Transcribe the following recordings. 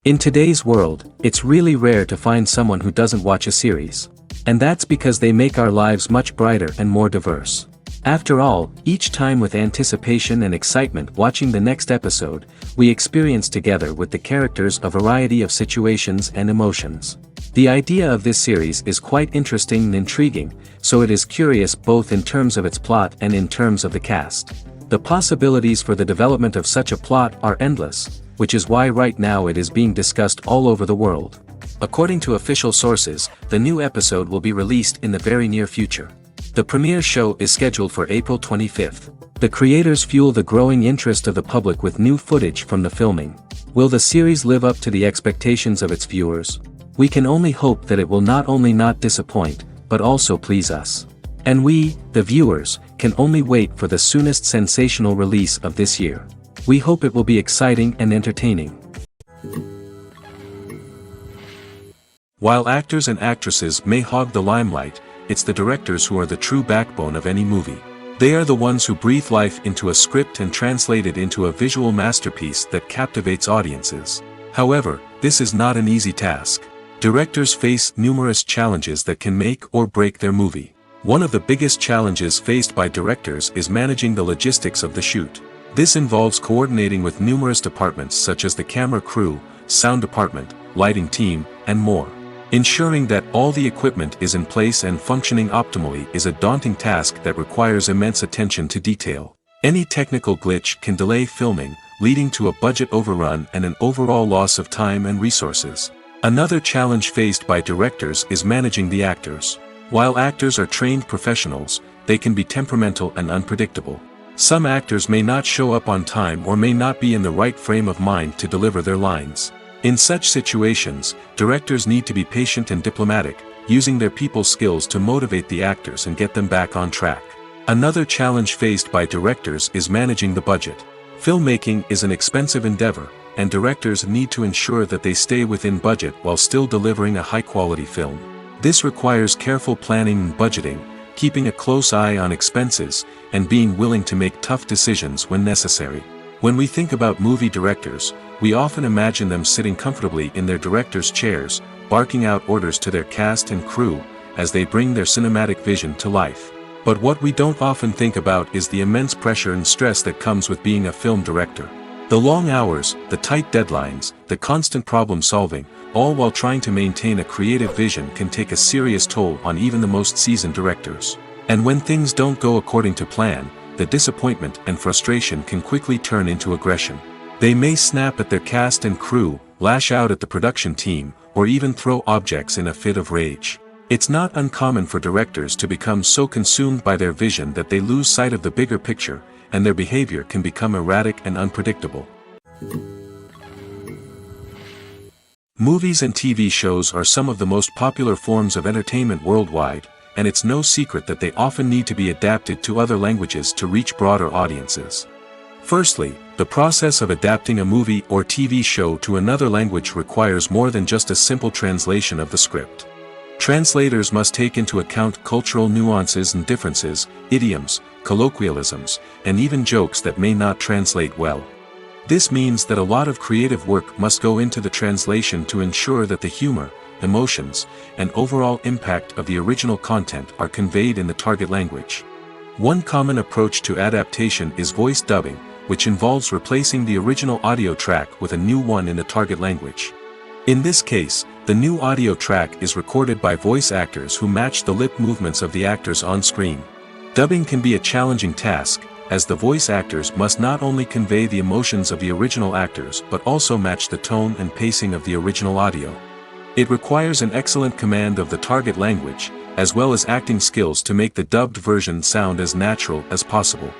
In today's world, it's really rare to find someone who doesn't watch a series. And that's because they make our lives much brighter and more diverse. After all, each time with anticipation and excitement watching the next episode, we experience together with the characters a variety of situations and emotions. The idea of this series is quite interesting and intriguing, so it is curious both in terms of its plot and in terms of the cast. The possibilities for the development of such a plot are endless, which is why right now it is being discussed all over the world. According to official sources, the new episode will be released in the very near future. The premiere show is scheduled for April 25th. The creators fuel the growing interest of the public with new footage from the filming. Will the series live up to the expectations of its viewers? We can only hope that it will not only not disappoint, but also please us. And we, the viewers, can only wait for the soonest sensational release of this year. We hope it will be exciting and entertaining. While actors and actresses may hog the limelight, it's the directors who are the true backbone of any movie. They are the ones who breathe life into a script and translate it into a visual masterpiece that captivates audiences. However, this is not an easy task. Directors face numerous challenges that can make or break their movie. One of the biggest challenges faced by directors is managing the logistics of the shoot. This involves coordinating with numerous departments such as the camera crew, sound department, lighting team, and more. Ensuring that all the equipment is in place and functioning optimally is a daunting task that requires immense attention to detail. Any technical glitch can delay filming, leading to a budget overrun and an overall loss of time and resources. Another challenge faced by directors is managing the actors. While actors are trained professionals, they can be temperamental and unpredictable. Some actors may not show up on time or may not be in the right frame of mind to deliver their lines. In such situations, directors need to be patient and diplomatic, using their people skills to motivate the actors and get them back on track. Another challenge faced by directors is managing the budget. Filmmaking is an expensive endeavor, and directors need to ensure that they stay within budget while still delivering a high-quality film. This requires careful planning and budgeting, keeping a close eye on expenses, and being willing to make tough decisions when necessary. When we think about movie directors, we often imagine them sitting comfortably in their director's chairs, barking out orders to their cast and crew, as they bring their cinematic vision to life. But what we don't often think about is the immense pressure and stress that comes with being a film director. The long hours, the tight deadlines, the constant problem solving, all while trying to maintain a creative vision can take a serious toll on even the most seasoned directors. And when things don't go according to plan, the disappointment and frustration can quickly turn into aggression. They may snap at their cast and crew, lash out at the production team, or even throw objects in a fit of rage. It's not uncommon for directors to become so consumed by their vision that they lose sight of the bigger picture, and their behavior can become erratic and unpredictable. Movies and TV shows are some of the most popular forms of entertainment worldwide, and it's no secret that they often need to be adapted to other languages to reach broader audiences. Firstly, the process of adapting a movie or TV show to another language requires more than just a simple translation of the script. Translators must take into account cultural nuances and differences, idioms, colloquialisms, and even jokes that may not translate well. This means that a lot of creative work must go into the translation to ensure that the humor, emotions, and overall impact of the original content are conveyed in the target language. One common approach to adaptation is voice dubbing, which involves replacing the original audio track with a new one in the target language. In this case, the new audio track is recorded by voice actors who match the lip movements of the actors on screen. Dubbing can be a challenging task, as the voice actors must not only convey the emotions of the original actors but also match the tone and pacing of the original audio. It requires an excellent command of the target language, as well as acting skills to make the dubbed version sound as natural as possible.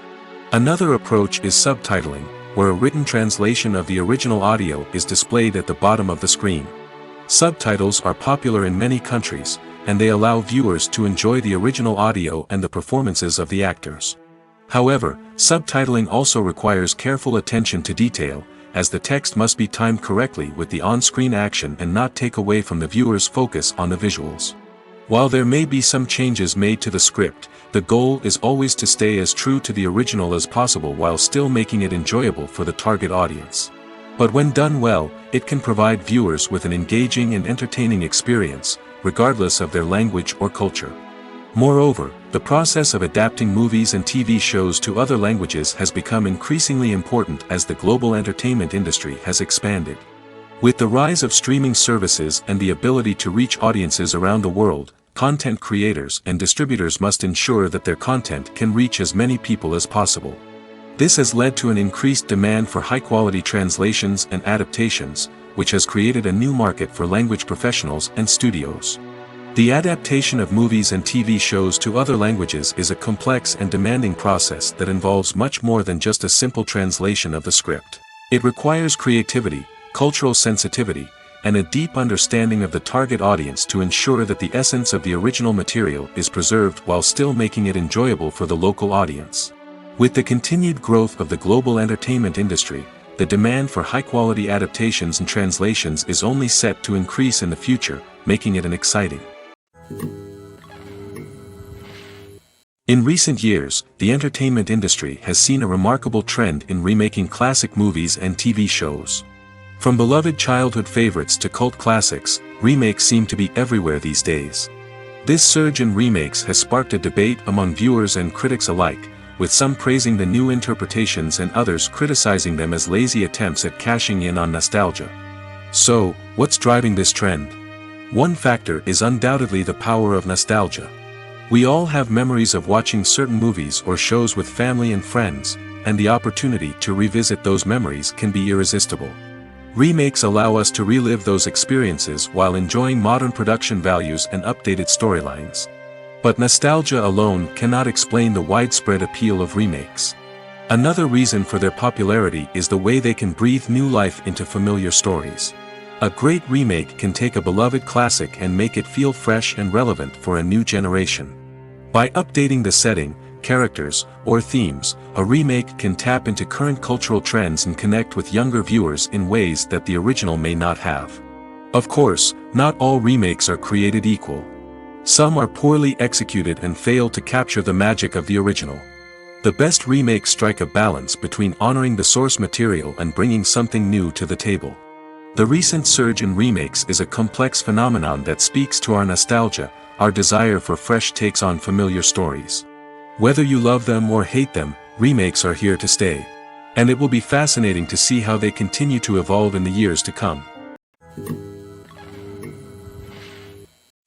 Another approach is subtitling, where a written translation of the original audio is displayed at the bottom of the screen. Subtitles are popular in many countries, and they allow viewers to enjoy the original audio and the performances of the actors. However, subtitling also requires careful attention to detail, as the text must be timed correctly with the on-screen action and not take away from the viewer's focus on the visuals. While there may be some changes made to the script, the goal is always to stay as true to the original as possible while still making it enjoyable for the target audience. But when done well, it can provide viewers with an engaging and entertaining experience, regardless of their language or culture. Moreover, the process of adapting movies and TV shows to other languages has become increasingly important as the global entertainment industry has expanded. With the rise of streaming services and the ability to reach audiences around the world, content creators and distributors must ensure that their content can reach as many people as possible. This has led to an increased demand for high-quality translations and adaptations, which has created a new market for language professionals and studios. The adaptation of movies and TV shows to other languages is a complex and demanding process that involves much more than just a simple translation of the script. It requires creativity, cultural sensitivity, and a deep understanding of the target audience to ensure that the essence of the original material is preserved while still making it enjoyable for the local audience. With the continued growth of the global entertainment industry, the demand for high-quality adaptations and translations is only set to increase in the future, making it an exciting. In recent years, the entertainment industry has seen a remarkable trend in remaking classic movies and TV shows. From beloved childhood favorites to cult classics, remakes seem to be everywhere these days. This surge in remakes has sparked a debate among viewers and critics alike, with some praising the new interpretations and others criticizing them as lazy attempts at cashing in on nostalgia. So, what's driving this trend? One factor is undoubtedly the power of nostalgia. We all have memories of watching certain movies or shows with family and friends, and the opportunity to revisit those memories can be irresistible. Remakes allow us to relive those experiences while enjoying modern production values and updated storylines. But nostalgia alone cannot explain the widespread appeal of remakes. Another reason for their popularity is the way they can breathe new life into familiar stories. A great remake can take a beloved classic and make it feel fresh and relevant for a new generation. By updating the setting, characters, or themes, a remake can tap into current cultural trends and connect with younger viewers in ways that the original may not have. Of course, not all remakes are created equal. Some are poorly executed and fail to capture the magic of the original. The best remakes strike a balance between honoring the source material and bringing something new to the table. The recent surge in remakes is a complex phenomenon that speaks to our nostalgia, our desire for fresh takes on familiar stories. Whether you love them or hate them, remakes are here to stay. And it will be fascinating to see how they continue to evolve in the years to come.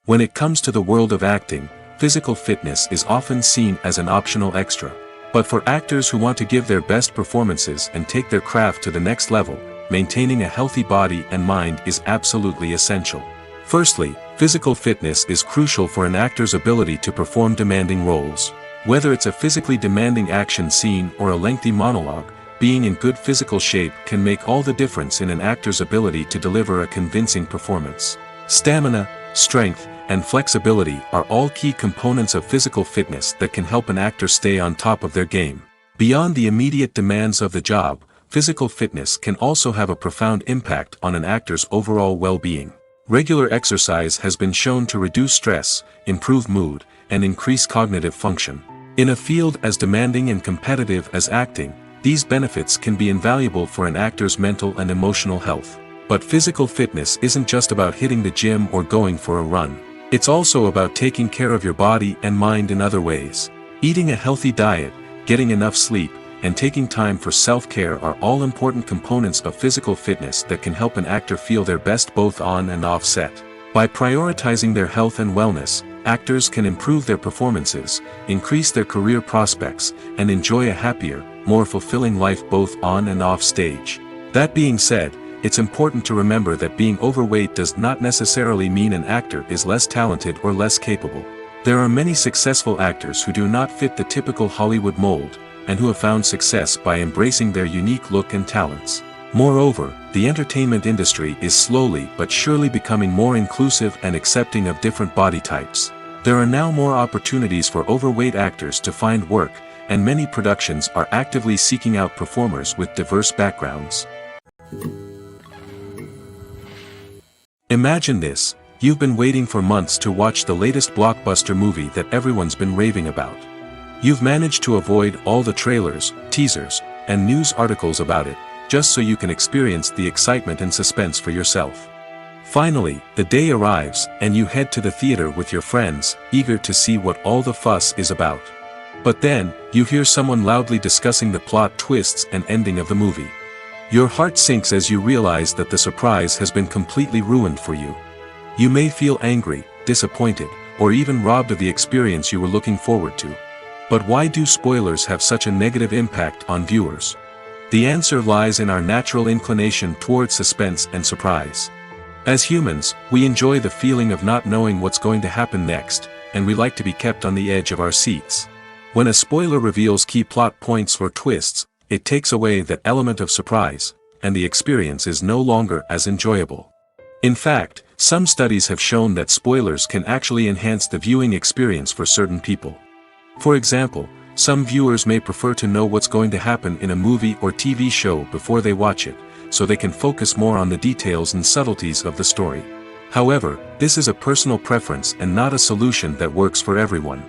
When it comes to the world of acting, physical fitness is often seen as an optional extra. But for actors who want to give their best performances and take their craft to the next level, maintaining a healthy body and mind is absolutely essential. Firstly, physical fitness is crucial for an actor's ability to perform demanding roles. Whether it's a physically demanding action scene or a lengthy monologue, being in good physical shape can make all the difference in an actor's ability to deliver a convincing performance. Stamina, strength, and flexibility are all key components of physical fitness that can help an actor stay on top of their game. Beyond the immediate demands of the job, physical fitness can also have a profound impact on an actor's overall well-being. Regular exercise has been shown to reduce stress, improve mood, and increase cognitive function. In a field as demanding and competitive as acting, these benefits can be invaluable for an actor's mental and emotional health. But physical fitness isn't just about hitting the gym or going for a run. It's also about taking care of your body and mind in other ways. Eating a healthy diet, getting enough sleep, and taking time for self-care are all important components of physical fitness that can help an actor feel their best both on and off set. By prioritizing their health and wellness, actors can improve their performances, increase their career prospects, and enjoy a happier, more fulfilling life both on and off stage. That being said, it's important to remember that being overweight does not necessarily mean an actor is less talented or less capable. There are many successful actors who do not fit the typical Hollywood mold, and who have found success by embracing their unique look and talents. Moreover, the entertainment industry is slowly but surely becoming more inclusive and accepting of different body types. There are now more opportunities for overweight actors to find work, and many productions are actively seeking out performers with diverse backgrounds. Imagine this: you've been waiting for months to watch the latest blockbuster movie that everyone's been raving about. You've managed to avoid all the trailers, teasers, and news articles about it, just so you can experience the excitement and suspense for yourself. Finally, the day arrives, and you head to the theater with your friends, eager to see what all the fuss is about. But then, you hear someone loudly discussing the plot twists and ending of the movie. Your heart sinks as you realize that the surprise has been completely ruined for you. You may feel angry, disappointed, or even robbed of the experience you were looking forward to. But why do spoilers have such a negative impact on viewers? The answer lies in our natural inclination toward suspense and surprise. As humans, we enjoy the feeling of not knowing what's going to happen next, and we like to be kept on the edge of our seats. When a spoiler reveals key plot points or twists, it takes away that element of surprise, and the experience is no longer as enjoyable. In fact, some studies have shown that spoilers can actually enhance the viewing experience for certain people. For example, some viewers may prefer to know what's going to happen in a movie or TV show before they watch it, so they can focus more on the details and subtleties of the story. However, this is a personal preference and not a solution that works for everyone.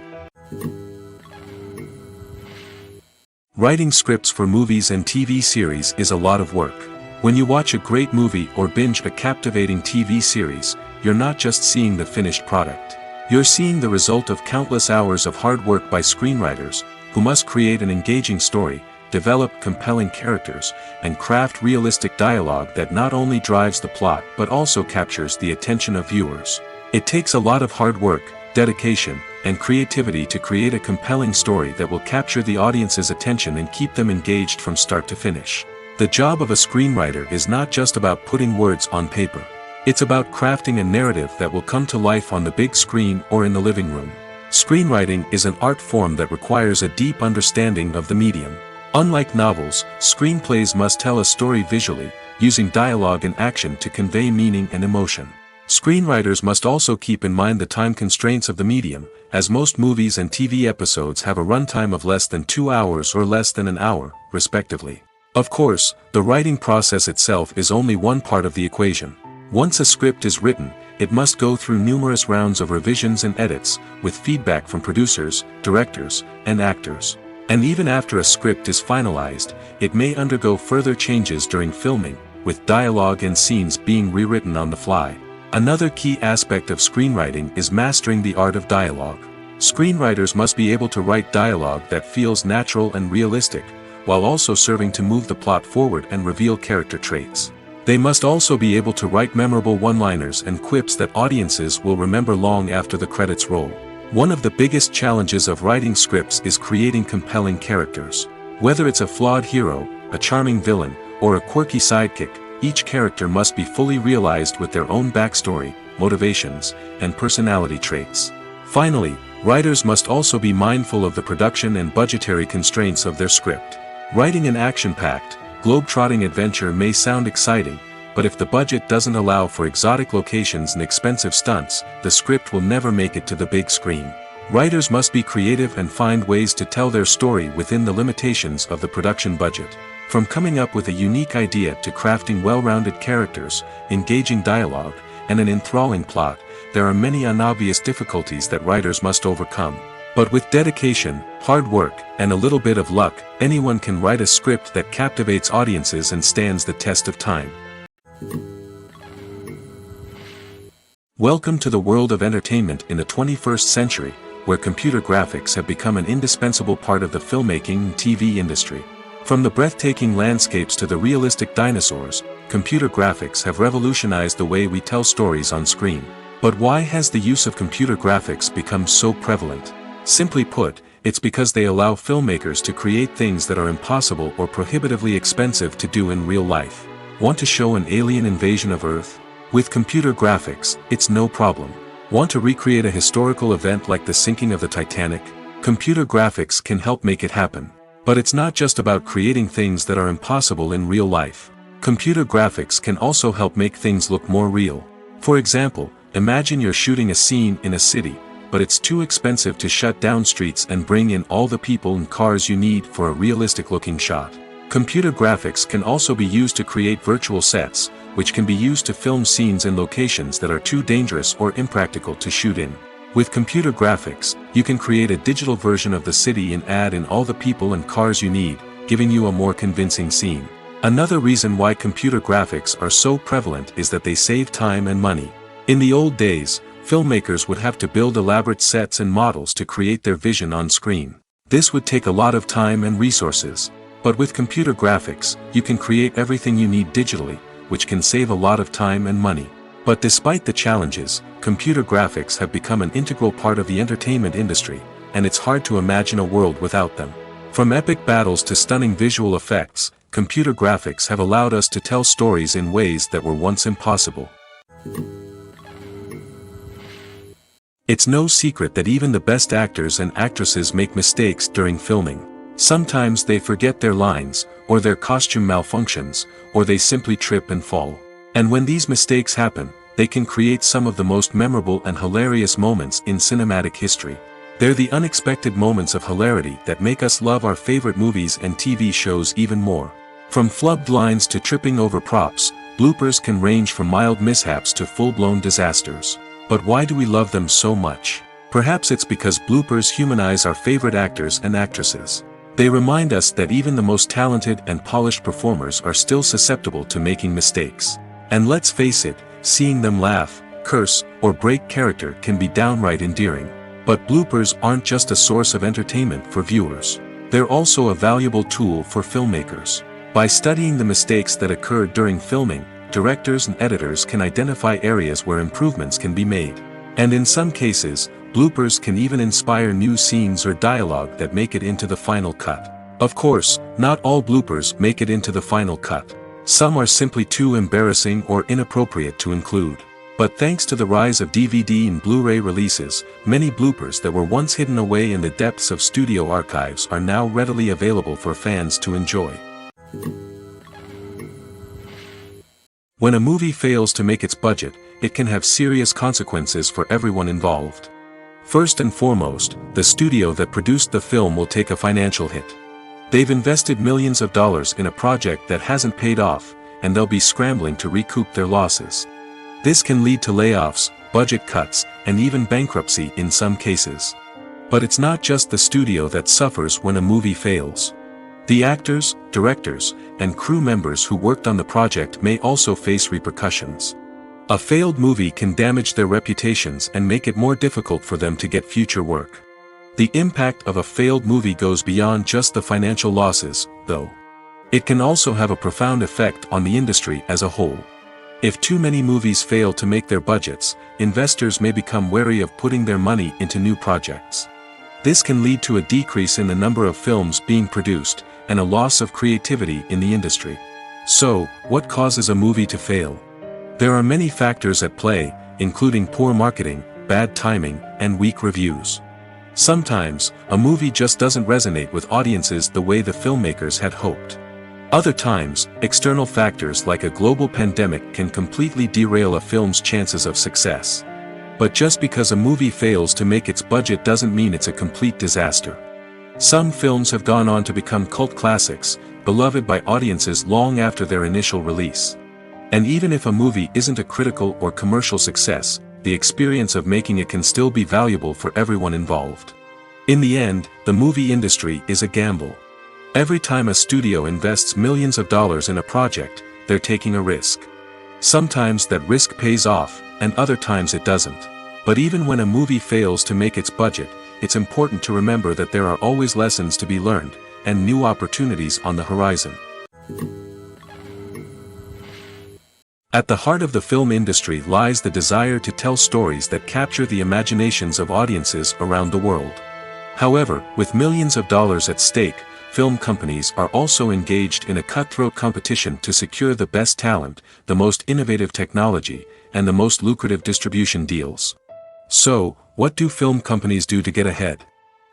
Writing scripts for movies and TV series is a lot of work. When you watch a great movie or binge a captivating TV series, you're not just seeing the finished product. You're seeing the result of countless hours of hard work by screenwriters, who must create an engaging story, develop compelling characters, and craft realistic dialogue that not only drives the plot but also captures the attention of viewers. It takes a lot of hard work, dedication, and creativity to create a compelling story that will capture the audience's attention and keep them engaged from start to finish. The job of a screenwriter is not just about putting words on paper. It's about crafting a narrative that will come to life on the big screen or in the living room. Screenwriting is an art form that requires a deep understanding of the medium. Unlike novels, screenplays must tell a story visually, using dialogue and action to convey meaning and emotion. Screenwriters must also keep in mind the time constraints of the medium, as most movies and TV episodes have a runtime of less than 2 hours or less than an hour, respectively. Of course, the writing process itself is only one part of the equation. Once a script is written, it must go through numerous rounds of revisions and edits, with feedback from producers, directors, and actors. And even after a script is finalized, it may undergo further changes during filming, with dialogue and scenes being rewritten on the fly. Another key aspect of screenwriting is mastering the art of dialogue. Screenwriters must be able to write dialogue that feels natural and realistic, while also serving to move the plot forward and reveal character traits. They must also be able to write memorable one-liners and quips that audiences will remember long after the credits roll. One of the biggest challenges of writing scripts is creating compelling characters. Whether it's a flawed hero, a charming villain, or a quirky sidekick, each character must be fully realized with their own backstory, motivations, and personality traits. Finally, writers must also be mindful of the production and budgetary constraints of their script. Writing an action-packed, globe-trotting adventure may sound exciting, but if the budget doesn't allow for exotic locations and expensive stunts, the script will never make it to the big screen. Writers must be creative and find ways to tell their story within the limitations of the production budget. From coming up with a unique idea to crafting well-rounded characters, engaging dialogue, and an enthralling plot, there are many unobvious difficulties that writers must overcome. But with dedication, hard work, and a little bit of luck, anyone can write a script that captivates audiences and stands the test of time. Welcome to the world of entertainment in the 21st century, where computer graphics have become an indispensable part of the filmmaking and TV industry. From the breathtaking landscapes to the realistic dinosaurs, computer graphics have revolutionized the way we tell stories on screen. But why has the use of computer graphics become so prevalent? Simply put, it's because they allow filmmakers to create things that are impossible or prohibitively expensive to do in real life. Want to show an alien invasion of Earth? With computer graphics, it's no problem. Want to recreate a historical event like the sinking of the Titanic? Computer graphics can help make it happen. But it's not just about creating things that are impossible in real life. Computer graphics can also help make things look more real. For example, imagine you're shooting a scene in a city, but it's too expensive to shut down streets and bring in all the people and cars you need for a realistic-looking shot. Computer graphics can also be used to create virtual sets, which can be used to film scenes in locations that are too dangerous or impractical to shoot in. With computer graphics, you can create a digital version of the city and add in all the people and cars you need, giving you a more convincing scene. Another reason why computer graphics are so prevalent is that they save time and money. In the old days, filmmakers would have to build elaborate sets and models to create their vision on screen. This would take a lot of time and resources. But with computer graphics, you can create everything you need digitally, which can save a lot of time and money. But despite the challenges, computer graphics have become an integral part of the entertainment industry, and it's hard to imagine a world without them. From epic battles to stunning visual effects, computer graphics have allowed us to tell stories in ways that were once impossible. It's no secret that even the best actors and actresses make mistakes during filming. Sometimes they forget their lines, or their costume malfunctions, or they simply trip and fall. And when these mistakes happen, they can create some of the most memorable and hilarious moments in cinematic history. They're the unexpected moments of hilarity that make us love our favorite movies and TV shows even more. From flubbed lines to tripping over props, bloopers can range from mild mishaps to full-blown disasters. But why do we love them so much? Perhaps it's because bloopers humanize our favorite actors and actresses. They remind us that even the most talented and polished performers are still susceptible to making mistakes. And let's face it, seeing them laugh, curse, or break character can be downright endearing. But bloopers aren't just a source of entertainment for viewers. They're also a valuable tool for filmmakers. By studying the mistakes that occurred during filming, directors and editors can identify areas where improvements can be made. And in some cases, bloopers can even inspire new scenes or dialogue that make it into the final cut. Of course, not all bloopers make it into the final cut. Some are simply too embarrassing or inappropriate to include. But thanks to the rise of DVD and Blu-ray releases, many bloopers that were once hidden away in the depths of studio archives are now readily available for fans to enjoy. When a movie fails to make its budget, it can have serious consequences for everyone involved. First and foremost, the studio that produced the film will take a financial hit. They've invested millions of dollars in a project that hasn't paid off, and they'll be scrambling to recoup their losses. This can lead to layoffs, budget cuts, and even bankruptcy in some cases. But it's not just the studio that suffers when a movie fails. The actors, directors, and crew members who worked on the project may also face repercussions. A failed movie can damage their reputations and make it more difficult for them to get future work. The impact of a failed movie goes beyond just the financial losses, though. It can also have a profound effect on the industry as a whole. If too many movies fail to make their budgets, investors may become wary of putting their money into new projects. This can lead to a decrease in the number of films being produced, and a loss of creativity in the industry. So, what causes a movie to fail? There are many factors at play, including poor marketing, bad timing, and weak reviews. Sometimes, a movie just doesn't resonate with audiences the way the filmmakers had hoped. Other times, external factors like a global pandemic can completely derail a film's chances of success. But just because a movie fails to make its budget doesn't mean it's a complete disaster. Some films have gone on to become cult classics, beloved by audiences long after their initial release. And even if a movie isn't a critical or commercial success, the experience of making it can still be valuable for everyone involved. In the end, the movie industry is a gamble. Every time a studio invests millions of dollars in a project, they're taking a risk. Sometimes that risk pays off, and other times it doesn't. But even when a movie fails to make its budget, it's important to remember that there are always lessons to be learned, and new opportunities on the horizon. At the heart of the film industry lies the desire to tell stories that capture the imaginations of audiences around the world. However, with millions of dollars at stake, film companies are also engaged in a cutthroat competition to secure the best talent, the most innovative technology, and the most lucrative distribution deals. So, what do film companies do to get ahead?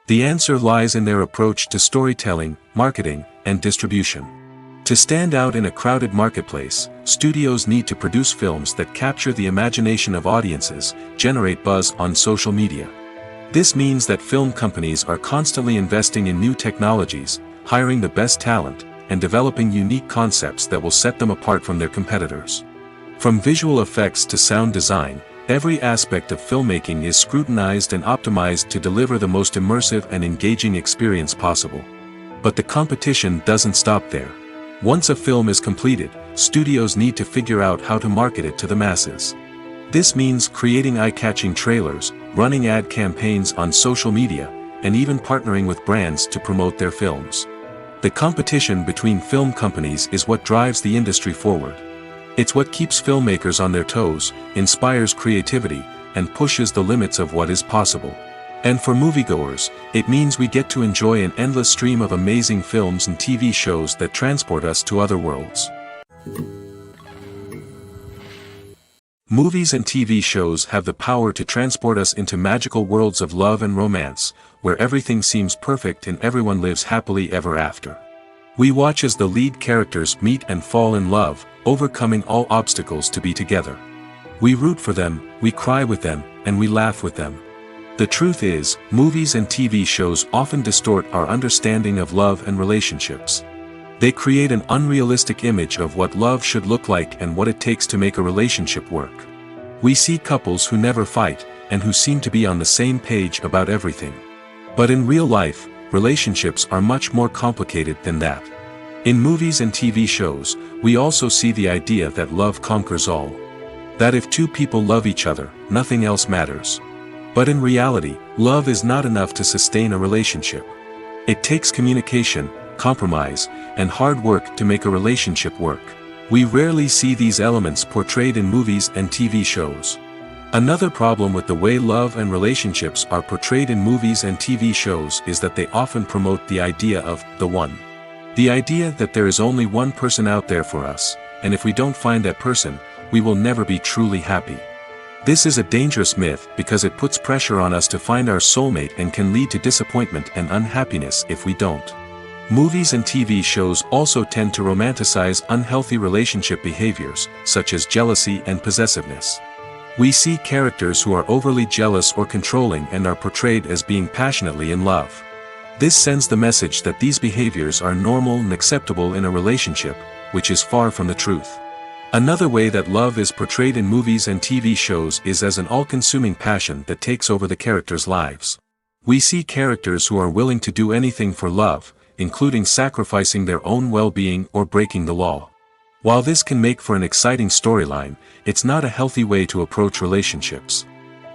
The answer lies in their approach to storytelling, marketing, and distribution. To stand out in a crowded marketplace, studios need to produce films that capture the imagination of audiences, generate buzz on social media. This means that film companies are constantly investing in new technologies, hiring the best talent, and developing unique concepts that will set them apart from their competitors. From visual effects to sound design, every aspect of filmmaking is scrutinized and optimized to deliver the most immersive and engaging experience possible. But the competition doesn't stop there. Once a film is completed, studios need to figure out how to market it to the masses. This means creating eye-catching trailers, running ad campaigns on social media, and even partnering with brands to promote their films. The competition between film companies is what drives the industry forward. It's what keeps filmmakers on their toes, inspires creativity, and pushes the limits of what is possible. And for moviegoers, it means we get to enjoy an endless stream of amazing films and TV shows that transport us to other worlds. Movies and TV shows have the power to transport us into magical worlds of love and romance, where everything seems perfect and everyone lives happily ever after. We watch as the lead characters meet and fall in love, overcoming all obstacles to be together. We root for them, we cry with them, and we laugh with them. The truth is, movies and TV shows often distort our understanding of love and relationships. They create an unrealistic image of what love should look like and what it takes to make a relationship work. We see couples who never fight, and who seem to be on the same page about everything. But in real life, relationships are much more complicated than that. In movies and TV shows, we also see the idea that love conquers all. That if two people love each other, nothing else matters. But in reality, love is not enough to sustain a relationship. It takes communication, compromise, and hard work to make a relationship work. We rarely see these elements portrayed in movies and TV shows. Another problem with the way love and relationships are portrayed in movies and TV shows is that they often promote the idea of the one. The idea that there is only one person out there for us, and if we don't find that person, we will never be truly happy. This is a dangerous myth because it puts pressure on us to find our soulmate and can lead to disappointment and unhappiness if we don't. Movies and TV shows also tend to romanticize unhealthy relationship behaviors, such as jealousy and possessiveness. We see characters who are overly jealous or controlling and are portrayed as being passionately in love. This sends the message that these behaviors are normal and acceptable in a relationship, which is far from the truth. Another way that love is portrayed in movies and TV shows is as an all-consuming passion that takes over the characters' lives. We see characters who are willing to do anything for love, including sacrificing their own well-being or breaking the law. While this can make for an exciting storyline, it's not a healthy way to approach relationships.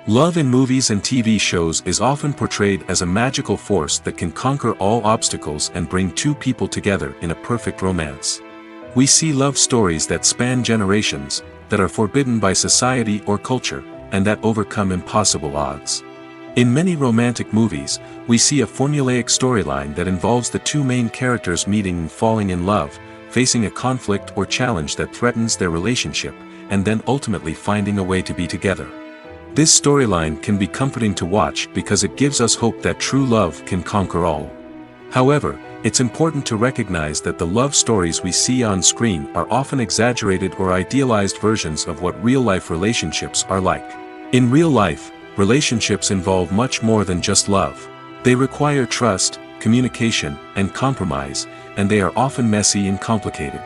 Love in movies and TV shows is often portrayed as a magical force that can conquer all obstacles and bring two people together in a perfect romance. We see love stories that span generations, that are forbidden by society or culture, and that overcome impossible odds. In many romantic movies, we see a formulaic storyline that involves the two main characters meeting and falling in love, facing a conflict or challenge that threatens their relationship, and then ultimately finding a way to be together. This storyline can be comforting to watch because it gives us hope that true love can conquer all. However, it's important to recognize that the love stories we see on screen are often exaggerated or idealized versions of what real-life relationships are like. In real life, relationships involve much more than just love. They require trust, communication, and compromise, and they are often messy and complicated.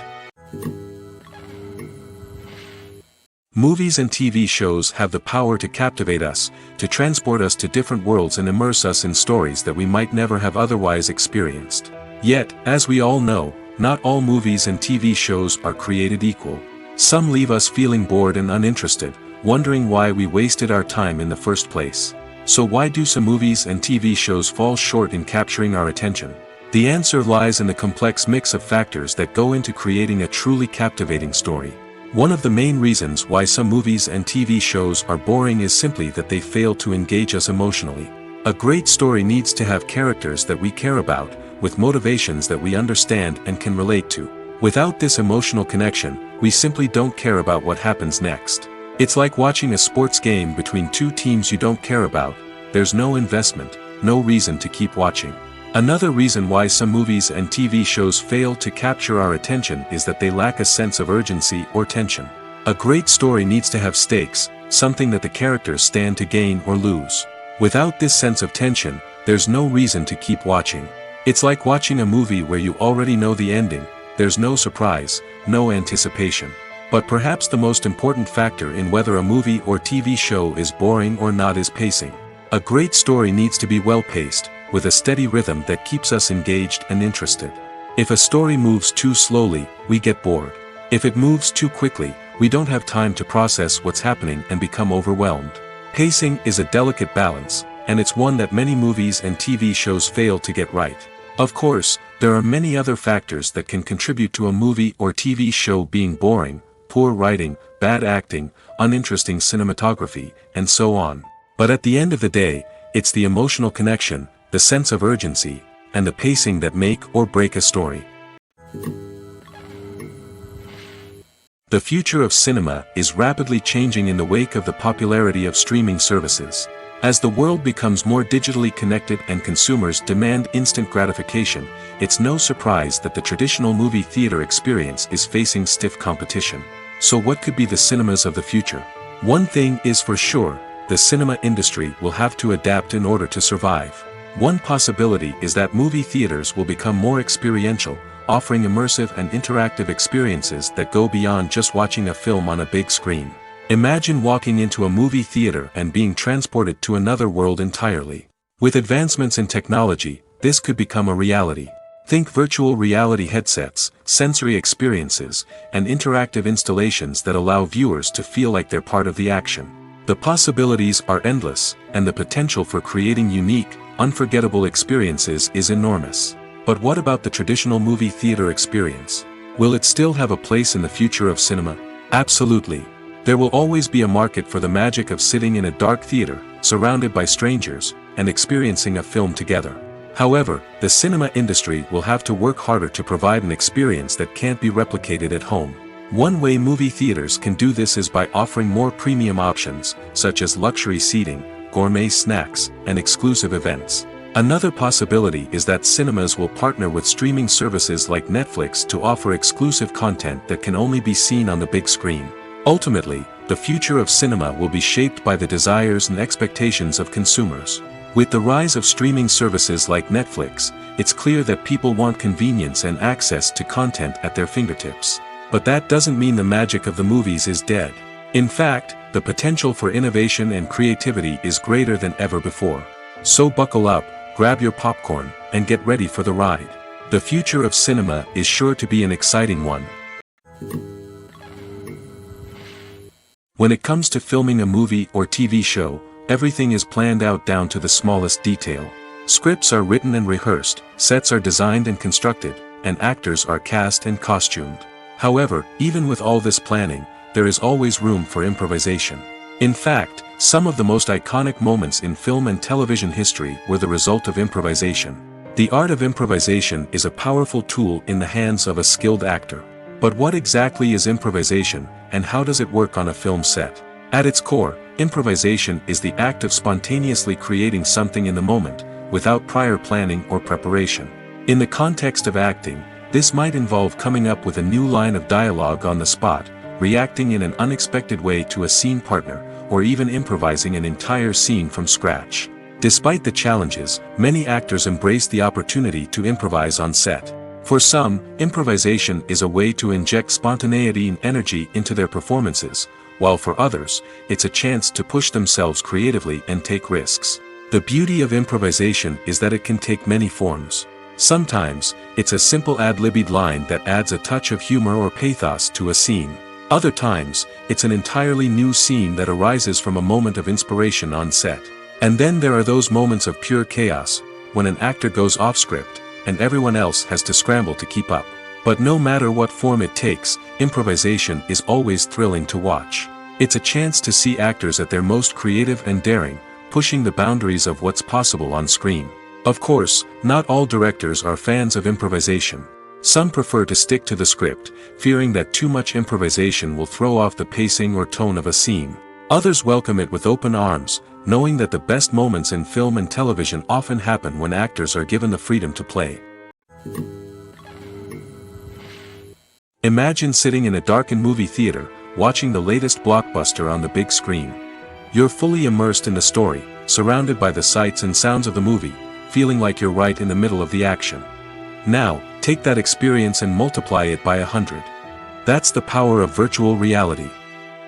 Movies and TV shows have the power to captivate us, to transport us to different worlds and immerse us in stories that we might never have otherwise experienced. Yet, as we all know, not all movies and TV shows are created equal. Some leave us feeling bored and uninterested, wondering why we wasted our time in the first place. So why do some movies and TV shows fall short in capturing our attention? The answer lies in the complex mix of factors that go into creating a truly captivating story. One of the main reasons why some movies and TV shows are boring is simply that they fail to engage us emotionally. A great story needs to have characters that we care about, with motivations that we understand and can relate to. Without this emotional connection, we simply don't care about what happens next. It's like watching a sports game between two teams you don't care about. There's no investment, no reason to keep watching. Another reason why some movies and TV shows fail to capture our attention is that they lack a sense of urgency or tension. A great story needs to have stakes, something that the characters stand to gain or lose. Without this sense of tension, there's no reason to keep watching. It's like watching a movie where you already know the ending. There's no surprise, no anticipation. But perhaps the most important factor in whether a movie or TV show is boring or not is pacing. A great story needs to be well paced, with a steady rhythm that keeps us engaged and interested. If a story moves too slowly, we get bored. If it moves too quickly, we don't have time to process what's happening and become overwhelmed. Pacing is a delicate balance, and it's one that many movies and TV shows fail to get right. Of course, there are many other factors that can contribute to a movie or TV show being boring: poor writing, bad acting, uninteresting cinematography, and so on. But at the end of the day, it's the emotional connection, the sense of urgency, and the pacing that make or break a story. The future of cinema is rapidly changing in the wake of the popularity of streaming services. As the world becomes more digitally connected and consumers demand instant gratification, it's no surprise that the traditional movie theater experience is facing stiff competition. So what could be the cinemas of the future? One thing is for sure: the cinema industry will have to adapt in order to survive. One possibility is that movie theaters will become more experiential, offering immersive and interactive experiences that go beyond just watching a film on a big screen. Imagine walking into a movie theater and being transported to another world entirely. With advancements in technology, this could become a reality. Think virtual reality headsets, sensory experiences, and interactive installations that allow viewers to feel like they're part of the action. The possibilities are endless, and the potential for creating unique, unforgettable experiences is enormous. But what about the traditional movie theater experience? Will it still have a place in the future of cinema? Absolutely. There will always be a market for the magic of sitting in a dark theater, surrounded by strangers, and experiencing a film together. However, the cinema industry will have to work harder to provide an experience that can't be replicated at home. One way movie theaters can do this is by offering more premium options, such as luxury seating, gourmet snacks, and exclusive events. Another possibility is that cinemas will partner with streaming services like Netflix to offer exclusive content that can only be seen on the big screen. Ultimately, the future of cinema will be shaped by the desires and expectations of consumers. With the rise of streaming services like Netflix, it's clear that people want convenience and access to content at their fingertips. But that doesn't mean the magic of the movies is dead. In fact, the potential for innovation and creativity is greater than ever before. So buckle up, grab your popcorn, and get ready for the ride. The future of cinema is sure to be an exciting one. When it comes to filming a movie or TV show, everything is planned out down to the smallest detail. Scripts are written and rehearsed, sets are designed and constructed, and actors are cast and costumed. However, even with all this planning, there is always room for improvisation. In fact, some of the most iconic moments in film and television history were the result of improvisation. The art of improvisation is a powerful tool in the hands of a skilled actor. But what exactly is improvisation, and how does it work on a film set? At its core, improvisation is the act of spontaneously creating something in the moment, without prior planning or preparation. In the context of acting, this might involve coming up with a new line of dialogue on the spot, reacting in an unexpected way to a scene partner, or even improvising an entire scene from scratch. Despite the challenges, many actors embrace the opportunity to improvise on set. For some, improvisation is a way to inject spontaneity and energy into their performances, while for others, it's a chance to push themselves creatively and take risks. The beauty of improvisation is that it can take many forms. Sometimes, it's a simple ad-libbed line that adds a touch of humor or pathos to a scene. Other times, it's an entirely new scene that arises from a moment of inspiration on set. And then there are those moments of pure chaos, when an actor goes off script, and everyone else has to scramble to keep up. But no matter what form it takes, improvisation is always thrilling to watch. It's a chance to see actors at their most creative and daring, pushing the boundaries of what's possible on screen. Of course, not all directors are fans of improvisation. Some prefer to stick to the script, fearing that too much improvisation will throw off the pacing or tone of a scene. Others welcome it with open arms, knowing that the best moments in film and television often happen when actors are given the freedom to play. Imagine sitting in a darkened movie theater, watching the latest blockbuster on the big screen. You're fully immersed in the story, surrounded by the sights and sounds of the movie, feeling like you're right in the middle of the action. Now, take that experience and multiply it by 100. That's the power of virtual reality.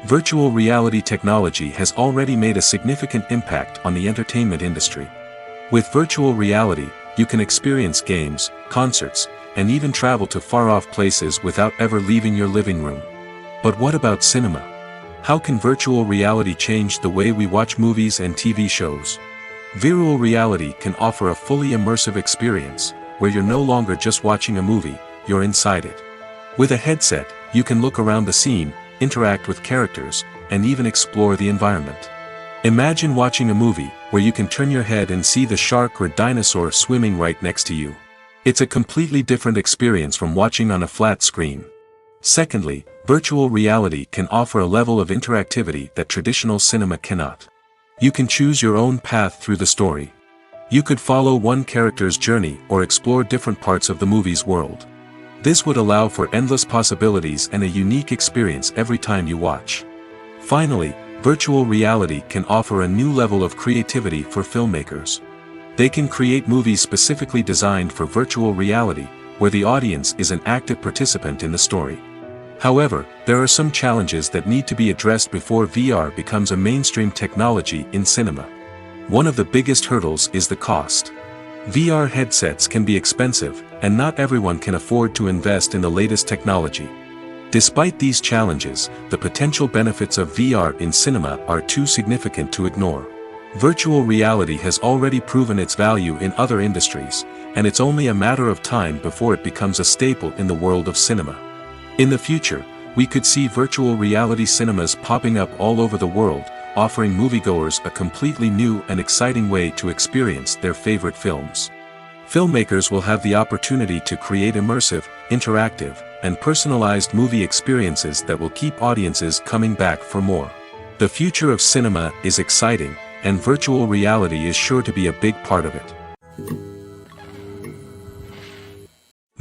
Virtual reality technology has already made a significant impact on the entertainment industry. With virtual reality, you can experience games, concerts, and even travel to far-off places without ever leaving your living room. But what about cinema? How can virtual reality change the way we watch movies and TV shows? Virtual reality can offer a fully immersive experience, where you're no longer just watching a movie, you're inside it. With a headset, you can look around the scene, interact with characters, and even explore the environment. Imagine watching a movie, where you can turn your head and see the shark or dinosaur swimming right next to you. It's a completely different experience from watching on a flat screen. Secondly, virtual reality can offer a level of interactivity that traditional cinema cannot. You can choose your own path through the story. You could follow one character's journey or explore different parts of the movie's world. This would allow for endless possibilities and a unique experience every time you watch. Finally, virtual reality can offer a new level of creativity for filmmakers. They can create movies specifically designed for virtual reality, where the audience is an active participant in the story. However, there are some challenges that need to be addressed before VR becomes a mainstream technology in cinema. One of the biggest hurdles is the cost. VR headsets can be expensive, and not everyone can afford to invest in the latest technology. Despite these challenges, the potential benefits of VR in cinema are too significant to ignore. Virtual reality has already proven its value in other industries, and it's only a matter of time before it becomes a staple in the world of cinema. In the future, we could see virtual reality cinemas popping up all over the world, offering moviegoers a completely new and exciting way to experience their favorite films. Filmmakers will have the opportunity to create immersive, interactive, and personalized movie experiences that will keep audiences coming back for more. The future of cinema is exciting, and virtual reality is sure to be a big part of it.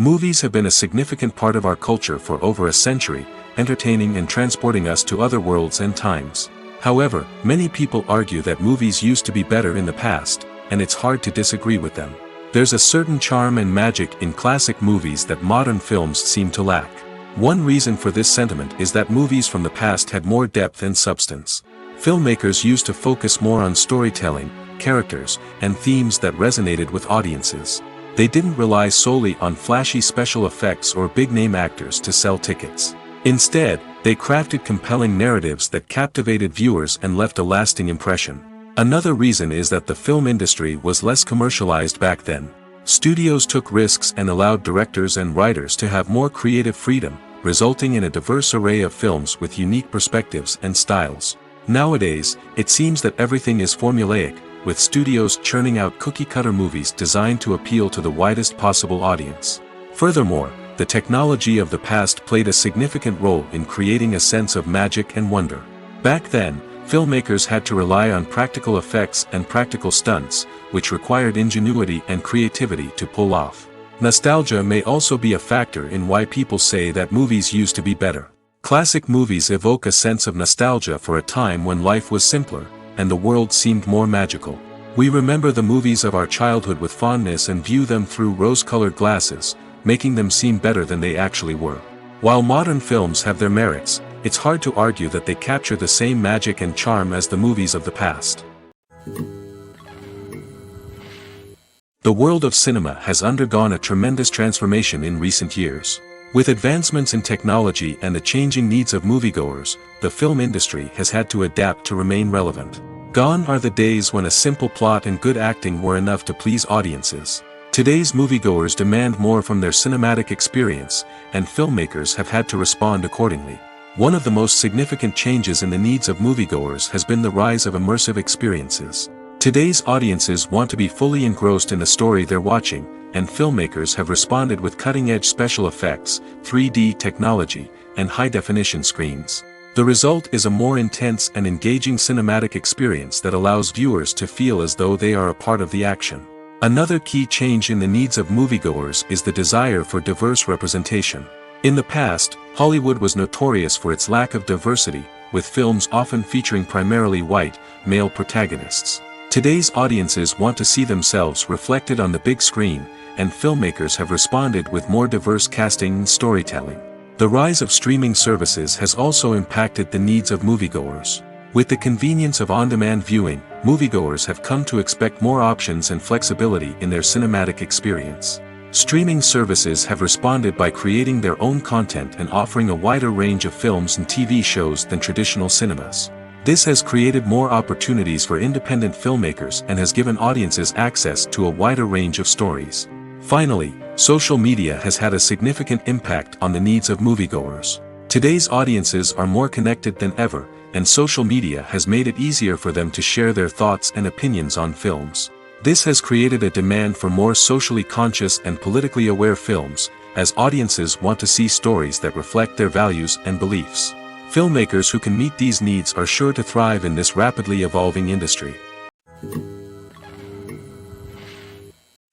Movies have been a significant part of our culture for over a century, entertaining and transporting us to other worlds and times. However, many people argue that movies used to be better in the past, and it's hard to disagree with them. There's a certain charm and magic in classic movies that modern films seem to lack. One reason for this sentiment is that movies from the past had more depth and substance. Filmmakers used to focus more on storytelling, characters, and themes that resonated with audiences. They didn't rely solely on flashy special effects or big-name actors to sell tickets. Instead, they crafted compelling narratives that captivated viewers and left a lasting impression. Another reason is that the film industry was less commercialized back then. Studios took risks and allowed directors and writers to have more creative freedom, resulting in a diverse array of films with unique perspectives and styles. Nowadays, it seems that everything is formulaic, with studios churning out cookie-cutter movies designed to appeal to the widest possible audience. Furthermore, the technology of the past played a significant role in creating a sense of magic and wonder. Back then, filmmakers had to rely on practical effects and practical stunts, which required ingenuity and creativity to pull off. Nostalgia may also be a factor in why people say that movies used to be better. Classic movies evoke a sense of nostalgia for a time when life was simpler, and the world seemed more magical. We remember the movies of our childhood with fondness and view them through rose-colored glasses, making them seem better than they actually were. While modern films have their merits, it's hard to argue that they capture the same magic and charm as the movies of the past. The world of cinema has undergone a tremendous transformation in recent years. With advancements in technology and the changing needs of moviegoers, the film industry has had to adapt to remain relevant. Gone are the days when a simple plot and good acting were enough to please audiences. Today's moviegoers demand more from their cinematic experience, and filmmakers have had to respond accordingly. One of the most significant changes in the needs of moviegoers has been the rise of immersive experiences. Today's audiences want to be fully engrossed in the story they're watching, and filmmakers have responded with cutting-edge special effects, 3D technology, and high-definition screens. The result is a more intense and engaging cinematic experience that allows viewers to feel as though they are a part of the action. Another key change in the needs of moviegoers is the desire for diverse representation. In the past, Hollywood was notorious for its lack of diversity, with films often featuring primarily white, male protagonists. Today's audiences want to see themselves reflected on the big screen, and filmmakers have responded with more diverse casting and storytelling. The rise of streaming services has also impacted the needs of moviegoers. With the convenience of on-demand viewing, moviegoers have come to expect more options and flexibility in their cinematic experience. Streaming services have responded by creating their own content and offering a wider range of films and TV shows than traditional cinemas. This has created more opportunities for independent filmmakers and has given audiences access to a wider range of stories. Finally, social media has had a significant impact on the needs of moviegoers. Today's audiences are more connected than ever, and social media has made it easier for them to share their thoughts and opinions on films. This has created a demand for more socially conscious and politically aware films, as audiences want to see stories that reflect their values and beliefs. Filmmakers who can meet these needs are sure to thrive in this rapidly evolving industry.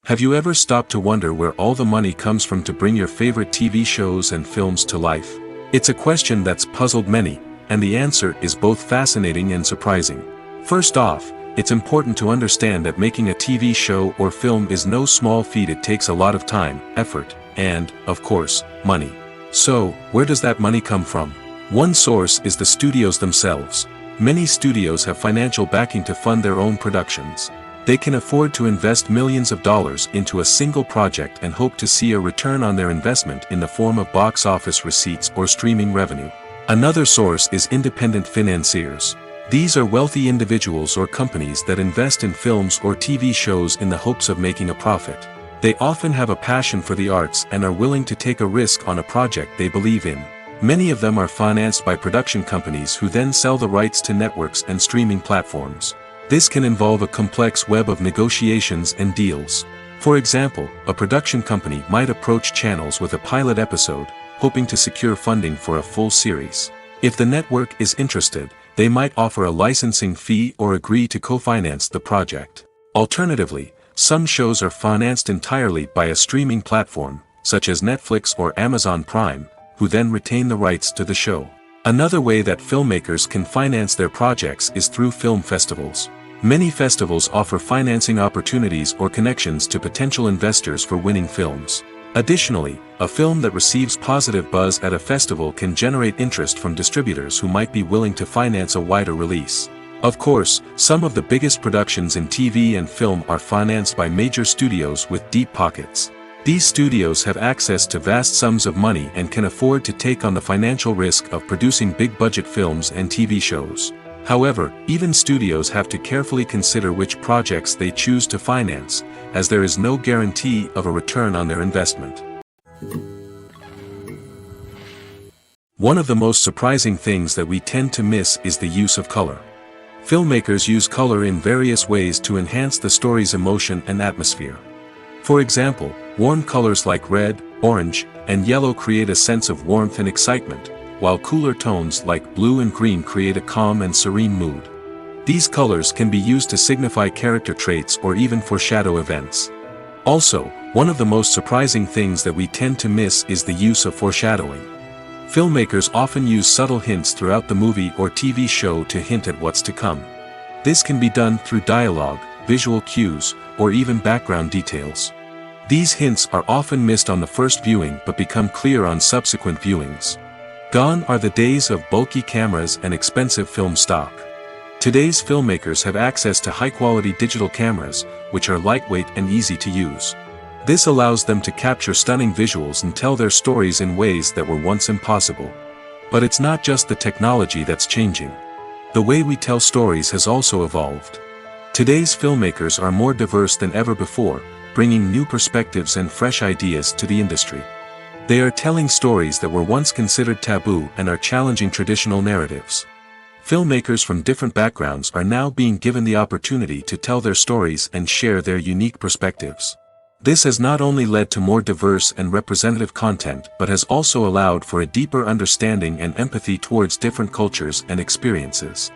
Have you ever stopped to wonder where all the money comes from to bring your favorite TV shows and films to life? It's a question that's puzzled many, and the answer is both fascinating and surprising. First off, it's important to understand that making a TV show or film is no small feat. It takes a lot of time, effort, and, of course, money. So, where does that money come from? One source is the studios themselves. Many studios have financial backing to fund their own productions. They can afford to invest millions of dollars into a single project and hope to see a return on their investment in the form of box office receipts or streaming revenue. Another source is independent financiers. These are wealthy individuals or companies that invest in films or TV shows in the hopes of making a profit. They often have a passion for the arts and are willing to take a risk on a project they believe in. Many of them are financed by production companies who then sell the rights to networks and streaming platforms. This can involve a complex web of negotiations and deals. For example, a production company might approach channels with a pilot episode, hoping to secure funding for a full series. If the network is interested, they might offer a licensing fee or agree to co-finance the project. Alternatively, some shows are financed entirely by a streaming platform, such as Netflix or Amazon Prime, who then retain the rights to the show. Another way that filmmakers can finance their projects is through film festivals. Many festivals offer financing opportunities or connections to potential investors for winning films. Additionally, a film that receives positive buzz at a festival can generate interest from distributors who might be willing to finance a wider release. Of course, some of the biggest productions in TV and film are financed by major studios with deep pockets. These studios have access to vast sums of money and can afford to take on the financial risk of producing big-budget films and TV shows. However, even studios have to carefully consider which projects they choose to finance, as there is no guarantee of a return on their investment. One of the most surprising things that we tend to miss is the use of color. Filmmakers use color in various ways to enhance the story's emotion and atmosphere. For example, warm colors like red, orange, and yellow create a sense of warmth and excitement, while cooler tones like blue and green create a calm and serene mood. These colors can be used to signify character traits or even foreshadow events. Also, one of the most surprising things that we tend to miss is the use of foreshadowing. Filmmakers often use subtle hints throughout the movie or TV show to hint at what's to come. This can be done through dialogue, visual cues, or even background details. These hints are often missed on the first viewing but become clear on subsequent viewings. Gone are the days of bulky cameras and expensive film stock. Today's filmmakers have access to high-quality digital cameras, which are lightweight and easy to use. This allows them to capture stunning visuals and tell their stories in ways that were once impossible. But it's not just the technology that's changing. The way we tell stories has also evolved. Today's filmmakers are more diverse than ever before, bringing new perspectives and fresh ideas to the industry. They are telling stories that were once considered taboo and are challenging traditional narratives. Filmmakers from different backgrounds are now being given the opportunity to tell their stories and share their unique perspectives. This has not only led to more diverse and representative content but has also allowed for a deeper understanding and empathy towards different cultures and experiences.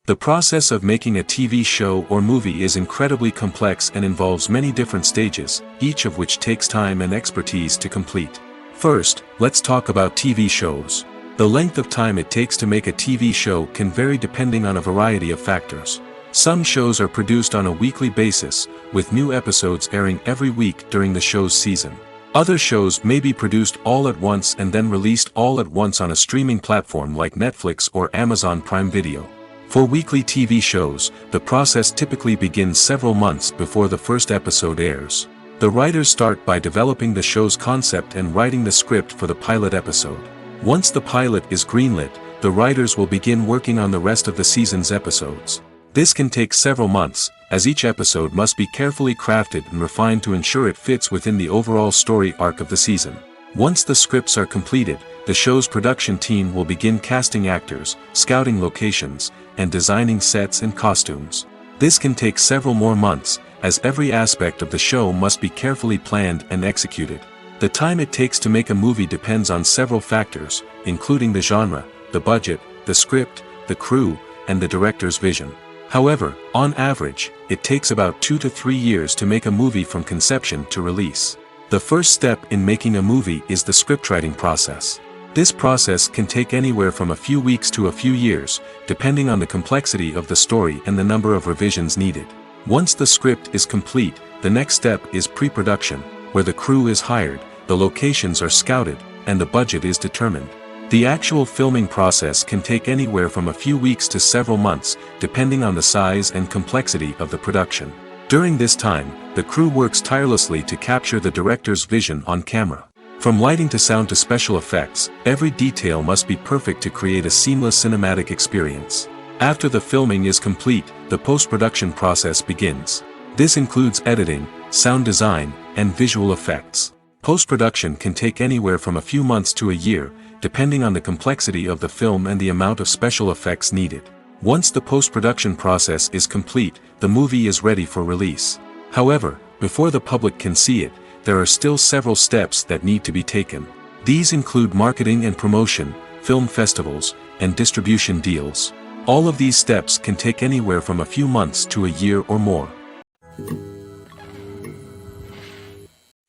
The process of making a TV show or movie is incredibly complex and involves many different stages, each of which takes time and expertise to complete. First, let's talk about TV shows. The length of time it takes to make a TV show can vary depending on a variety of factors. Some shows are produced on a weekly basis, with new episodes airing every week during the show's season. Other shows may be produced all at once and then released all at once on a streaming platform like Netflix or Amazon Prime Video. For weekly TV shows, the process typically begins several months before the first episode airs. The writers start by developing the show's concept and writing the script for the pilot episode. Once the pilot is greenlit, the writers will begin working on the rest of the season's episodes. This can take several months, as each episode must be carefully crafted and refined to ensure it fits within the overall story arc of the season. Once the scripts are completed, the show's production team will begin casting actors, scouting locations, and designing sets and costumes. This can take several more months, as every aspect of the show must be carefully planned and executed. The time it takes to make a movie depends on several factors, including the genre, the budget, the script, the crew, and the director's vision. However, on average, it takes about 2 to 3 years to make a movie from conception to release. The first step in making a movie is the scriptwriting process. This process can take anywhere from a few weeks to a few years, depending on the complexity of the story and the number of revisions needed. Once the script is complete, the next step is pre-production, where the crew is hired, the locations are scouted, and the budget is determined. The actual filming process can take anywhere from a few weeks to several months, depending on the size and complexity of the production. During this time, the crew works tirelessly to capture the director's vision on camera. From lighting to sound to special effects, every detail must be perfect to create a seamless cinematic experience. After the filming is complete, the post-production process begins. This includes editing, sound design, and visual effects. Post-production can take anywhere from a few months to a year, depending on the complexity of the film and the amount of special effects needed. Once the post-production process is complete, the movie is ready for release. However, before the public can see it, there are still several steps that need to be taken. These include marketing and promotion, film festivals, and distribution deals. All of these steps can take anywhere from a few months to a year or more.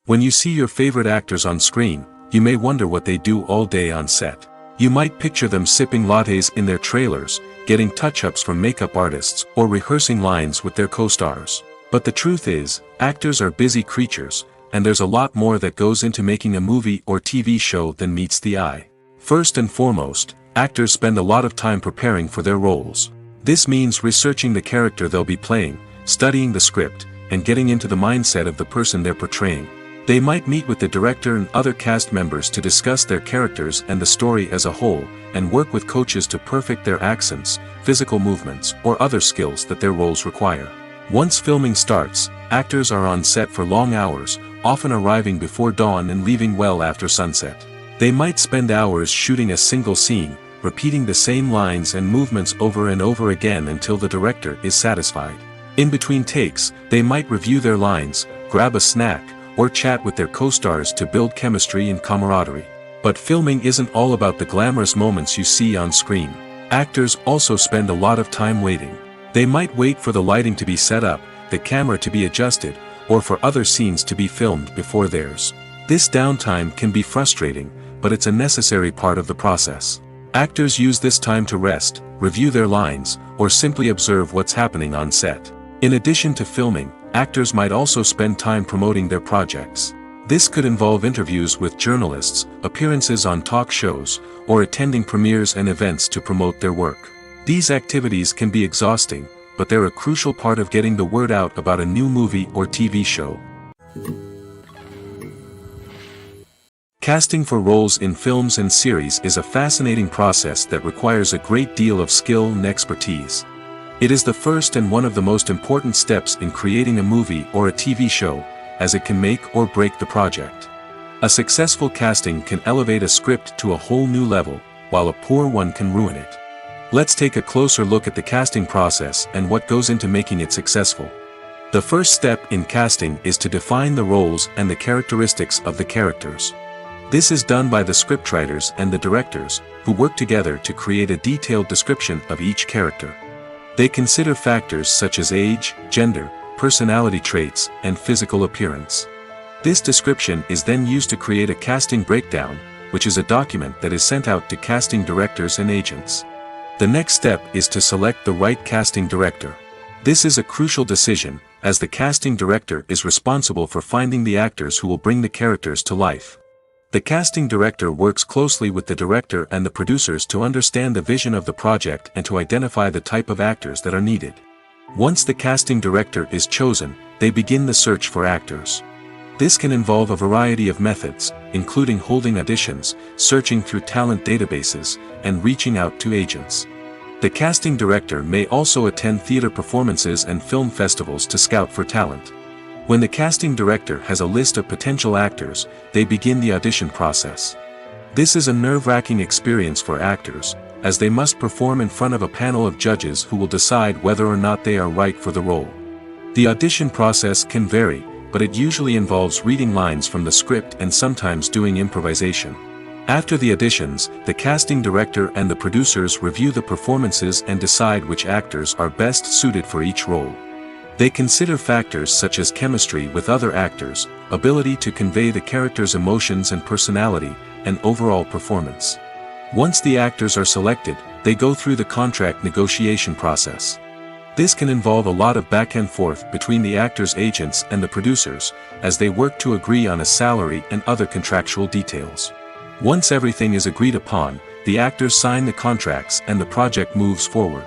When you see your favorite actors on screen, you may wonder what they do all day on set. You might picture them sipping lattes in their trailers, getting touch-ups from makeup artists, or rehearsing lines with their co-stars. But the truth is, actors are busy creatures, and there's a lot more that goes into making a movie or TV show than meets the eye. First and foremost, actors spend a lot of time preparing for their roles. This means researching the character they'll be playing, studying the script, and getting into the mindset of the person they're portraying. They might meet with the director and other cast members to discuss their characters and the story as a whole, and work with coaches to perfect their accents, physical movements, or other skills that their roles require. Once filming starts, actors are on set for long hours, often arriving before dawn and leaving well after sunset. They might spend hours shooting a single scene, repeating the same lines and movements over and over again until the director is satisfied. In between takes, they might review their lines, grab a snack, or chat with their co-stars to build chemistry and camaraderie. But filming isn't all about the glamorous moments you see on screen. Actors also spend a lot of time waiting. They might wait for the lighting to be set up, the camera to be adjusted, or for other scenes to be filmed before theirs. This downtime can be frustrating, but it's a necessary part of the process. Actors use this time to rest, review their lines, or simply observe what's happening on set. In addition to filming, actors might also spend time promoting their projects. This could involve interviews with journalists, appearances on talk shows, or attending premieres and events to promote their work. These activities can be exhausting, but they're a crucial part of getting the word out about a new movie or TV show. Casting for roles in films and series is a fascinating process that requires a great deal of skill and expertise. It is the first and one of the most important steps in creating a movie or a TV show, as it can make or break the project. A successful casting can elevate a script to a whole new level, while a poor one can ruin it. Let's take a closer look at the casting process and what goes into making it successful. The first step in casting is to define the roles and the characteristics of the characters. This is done by the scriptwriters and the directors, who work together to create a detailed description of each character. They consider factors such as age, gender, personality traits, and physical appearance. This description is then used to create a casting breakdown, which is a document that is sent out to casting directors and agents. The next step is to select the right casting director. This is a crucial decision, as the casting director is responsible for finding the actors who will bring the characters to life. The casting director works closely with the director and the producers to understand the vision of the project and to identify the type of actors that are needed. Once the casting director is chosen, they begin the search for actors. This can involve a variety of methods, including holding auditions, searching through talent databases, and reaching out to agents. The casting director may also attend theater performances and film festivals to scout for talent. When the casting director has a list of potential actors, they begin the audition process. This is a nerve-wracking experience for actors, as they must perform in front of a panel of judges who will decide whether or not they are right for the role. The audition process can vary, but it usually involves reading lines from the script and sometimes doing improvisation. After the auditions, the casting director and the producers review the performances and decide which actors are best suited for each role. They consider factors such as chemistry with other actors, ability to convey the character's emotions and personality, and overall performance. Once the actors are selected, they go through the contract negotiation process. This can involve a lot of back and forth between the actors' agents and the producers, as they work to agree on a salary and other contractual details. Once everything is agreed upon, the actors sign the contracts and the project moves forward.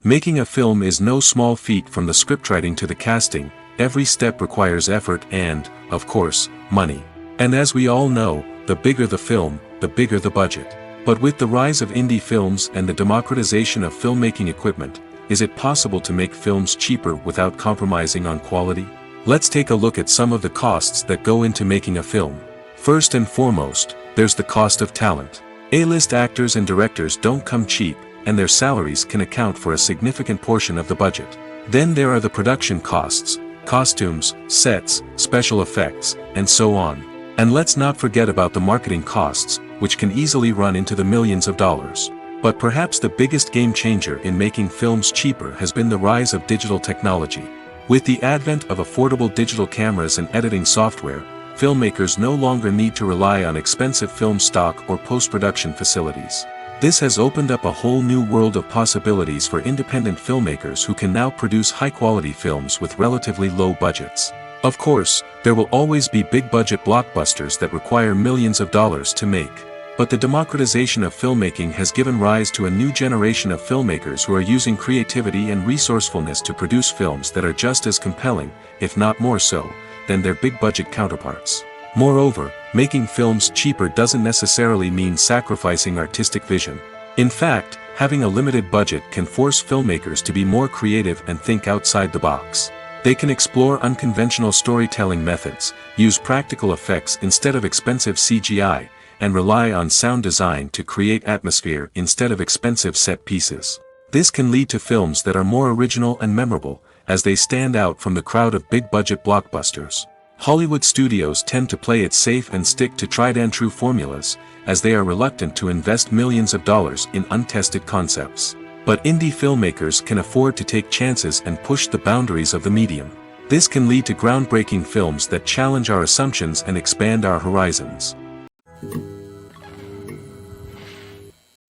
Making a film is no small feat. From the scriptwriting to the casting, every step requires effort and, of course, money. And as we all know, the bigger the film, the bigger the budget. But with the rise of indie films and the democratization of filmmaking equipment, is it possible to make films cheaper without compromising on quality? Let's take a look at some of the costs that go into making a film. First and foremost, there's the cost of talent. A-list actors and directors don't come cheap, and their salaries can account for a significant portion of the budget. Then there are the production costs, costumes, sets, special effects, and so on. And let's not forget about the marketing costs, which can easily run into the millions of dollars. But perhaps the biggest game changer in making films cheaper has been the rise of digital technology. With the advent of affordable digital cameras and editing software, filmmakers no longer need to rely on expensive film stock or post-production facilities. This has opened up a whole new world of possibilities for independent filmmakers who can now produce high-quality films with relatively low budgets. Of course, there will always be big-budget blockbusters that require millions of dollars to make. But the democratization of filmmaking has given rise to a new generation of filmmakers who are using creativity and resourcefulness to produce films that are just as compelling, if not more so, than their big-budget counterparts. Moreover, making films cheaper doesn't necessarily mean sacrificing artistic vision. In fact, having a limited budget can force filmmakers to be more creative and think outside the box. They can explore unconventional storytelling methods, use practical effects instead of expensive CGI, and rely on sound design to create atmosphere instead of expensive set pieces. This can lead to films that are more original and memorable, as they stand out from the crowd of big-budget blockbusters. Hollywood studios tend to play it safe and stick to tried-and-true formulas, as they are reluctant to invest millions of dollars in untested concepts. But indie filmmakers can afford to take chances and push the boundaries of the medium. This can lead to groundbreaking films that challenge our assumptions and expand our horizons.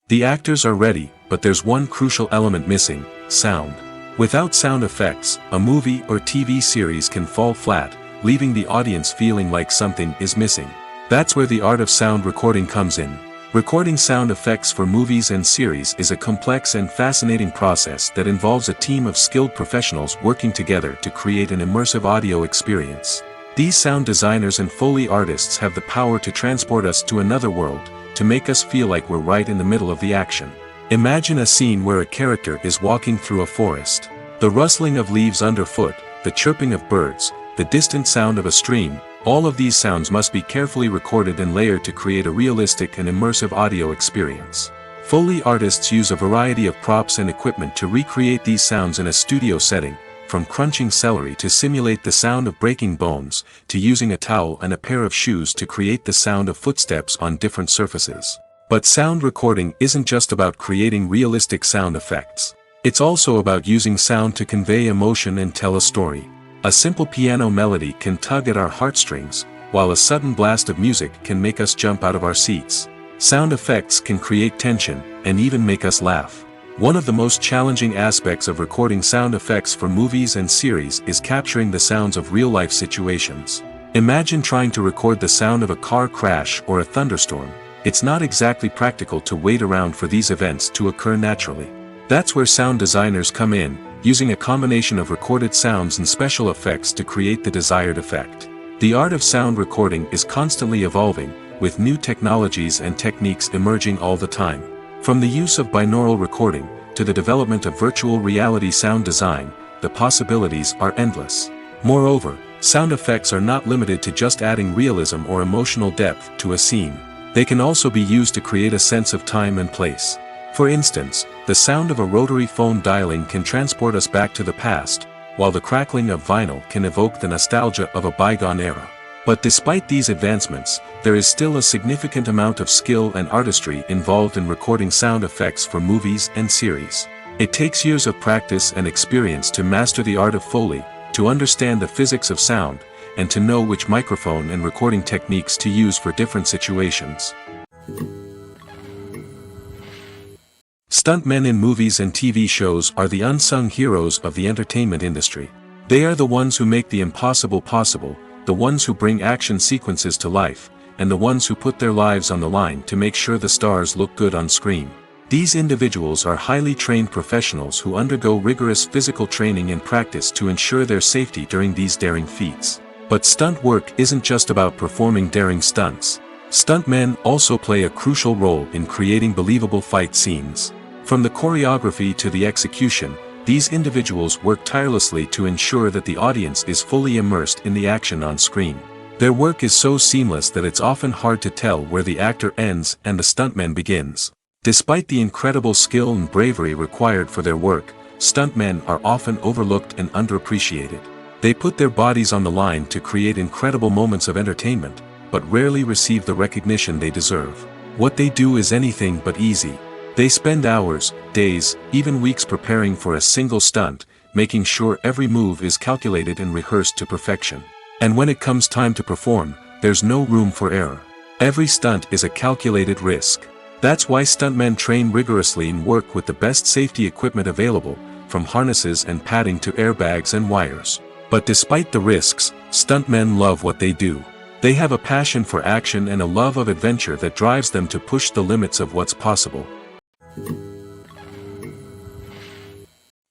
The actors are ready, but there's one crucial element missing: sound. Without sound effects, a movie or TV series can fall flat, leaving the audience feeling like something is missing. That's where the art of sound recording comes in. Recording sound effects for movies and series is a complex and fascinating process that involves a team of skilled professionals working together to create an immersive audio experience. These sound designers and Foley artists have the power to transport us to another world, to make us feel like we're right in the middle of the action. Imagine a scene where a character is walking through a forest. The rustling of leaves underfoot, the chirping of birds, the distant sound of a stream, all of these sounds must be carefully recorded and layered to create a realistic and immersive audio experience. Foley artists use a variety of props and equipment to recreate these sounds in a studio setting, from crunching celery to simulate the sound of breaking bones, to using a towel and a pair of shoes to create the sound of footsteps on different surfaces. But sound recording isn't just about creating realistic sound effects. It's also about using sound to convey emotion and tell a story. A simple piano melody can tug at our heartstrings, while a sudden blast of music can make us jump out of our seats. Sound effects can create tension, and even make us laugh. One of the most challenging aspects of recording sound effects for movies and series is capturing the sounds of real-life situations. Imagine trying to record the sound of a car crash or a thunderstorm. It's not exactly practical to wait around for these events to occur naturally. That's where sound designers come in, using a combination of recorded sounds and special effects to create the desired effect. The art of sound recording is constantly evolving, with new technologies and techniques emerging all the time. From the use of binaural recording, to the development of virtual reality sound design, the possibilities are endless. Moreover, sound effects are not limited to just adding realism or emotional depth to a scene. They can also be used to create a sense of time and place. For instance, the sound of a rotary phone dialing can transport us back to the past, while the crackling of vinyl can evoke the nostalgia of a bygone era. But despite these advancements, there is still a significant amount of skill and artistry involved in recording sound effects for movies and series. It takes years of practice and experience to master the art of Foley, to understand the physics of sound, and to know which microphone and recording techniques to use for different situations. Stuntmen in movies and TV shows are the unsung heroes of the entertainment industry. They are the ones who make the impossible possible, the ones who bring action sequences to life, and the ones who put their lives on the line to make sure the stars look good on screen. These individuals are highly trained professionals who undergo rigorous physical training and practice to ensure their safety during these daring feats. But stunt work isn't just about performing daring stunts. Stuntmen also play a crucial role in creating believable fight scenes. From the choreography to the execution, these individuals work tirelessly to ensure that the audience is fully immersed in the action on screen. Their work is so seamless that it's often hard to tell where the actor ends and the stuntman begins. Despite the incredible skill and bravery required for their work, stuntmen are often overlooked and underappreciated. They put their bodies on the line to create incredible moments of entertainment, but rarely receive the recognition they deserve. What they do is anything but easy. They spend hours, days, even weeks preparing for a single stunt, making sure every move is calculated and rehearsed to perfection. And when it comes time to perform, there's no room for error. Every stunt is a calculated risk. That's why stuntmen train rigorously and work with the best safety equipment available, from harnesses and padding to airbags and wires. But despite the risks, stuntmen love what they do. They have a passion for action and a love of adventure that drives them to push the limits of what's possible.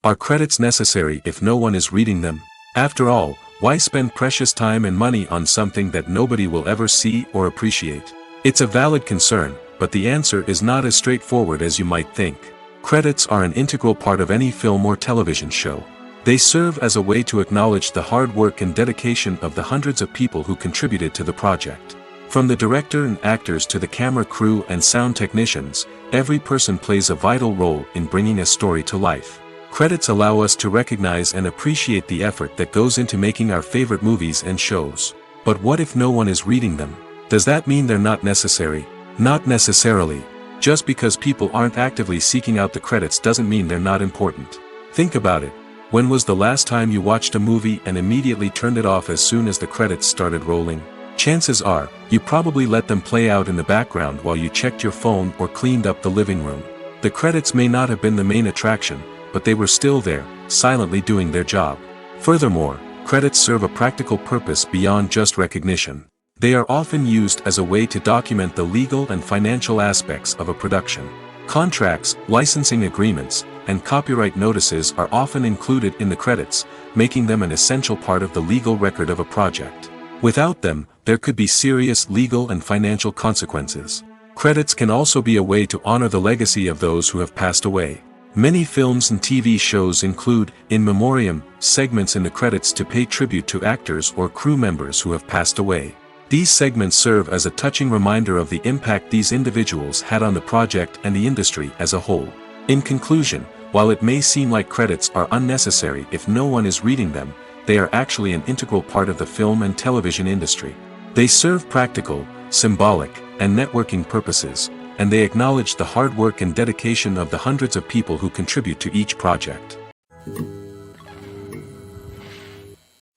Are credits necessary if no one is reading them? After all, why spend precious time and money on something that nobody will ever see or appreciate? It's a valid concern, but the answer is not as straightforward as you might think. Credits are an integral part of any film or television show. They serve as a way to acknowledge the hard work and dedication of the hundreds of people who contributed to the project. From the director and actors to the camera crew and sound technicians, every person plays a vital role in bringing a story to life. Credits allow us to recognize and appreciate the effort that goes into making our favorite movies and shows. But what if no one is reading them? Does that mean they're not necessary? Not necessarily. Just because people aren't actively seeking out the credits doesn't mean they're not important. Think about it. When was the last time you watched a movie and immediately turned it off as soon as the credits started rolling? Chances are, you probably let them play out in the background while you checked your phone or cleaned up the living room. The credits may not have been the main attraction, but they were still there, silently doing their job. Furthermore, credits serve a practical purpose beyond just recognition. They are often used as a way to document the legal and financial aspects of a production. Contracts, licensing agreements, and copyright notices are often included in the credits, making them an essential part of the legal record of a project. Without them, there could be serious legal and financial consequences. Credits can also be a way to honor the legacy of those who have passed away. Many films and TV shows include, in memoriam, segments in the credits to pay tribute to actors or crew members who have passed away. These segments serve as a touching reminder of the impact these individuals had on the project and the industry as a whole. In conclusion, while it may seem like credits are unnecessary if no one is reading them, they are actually an integral part of the film and television industry. They serve practical, symbolic, and networking purposes, and they acknowledge the hard work and dedication of the hundreds of people who contribute to each project.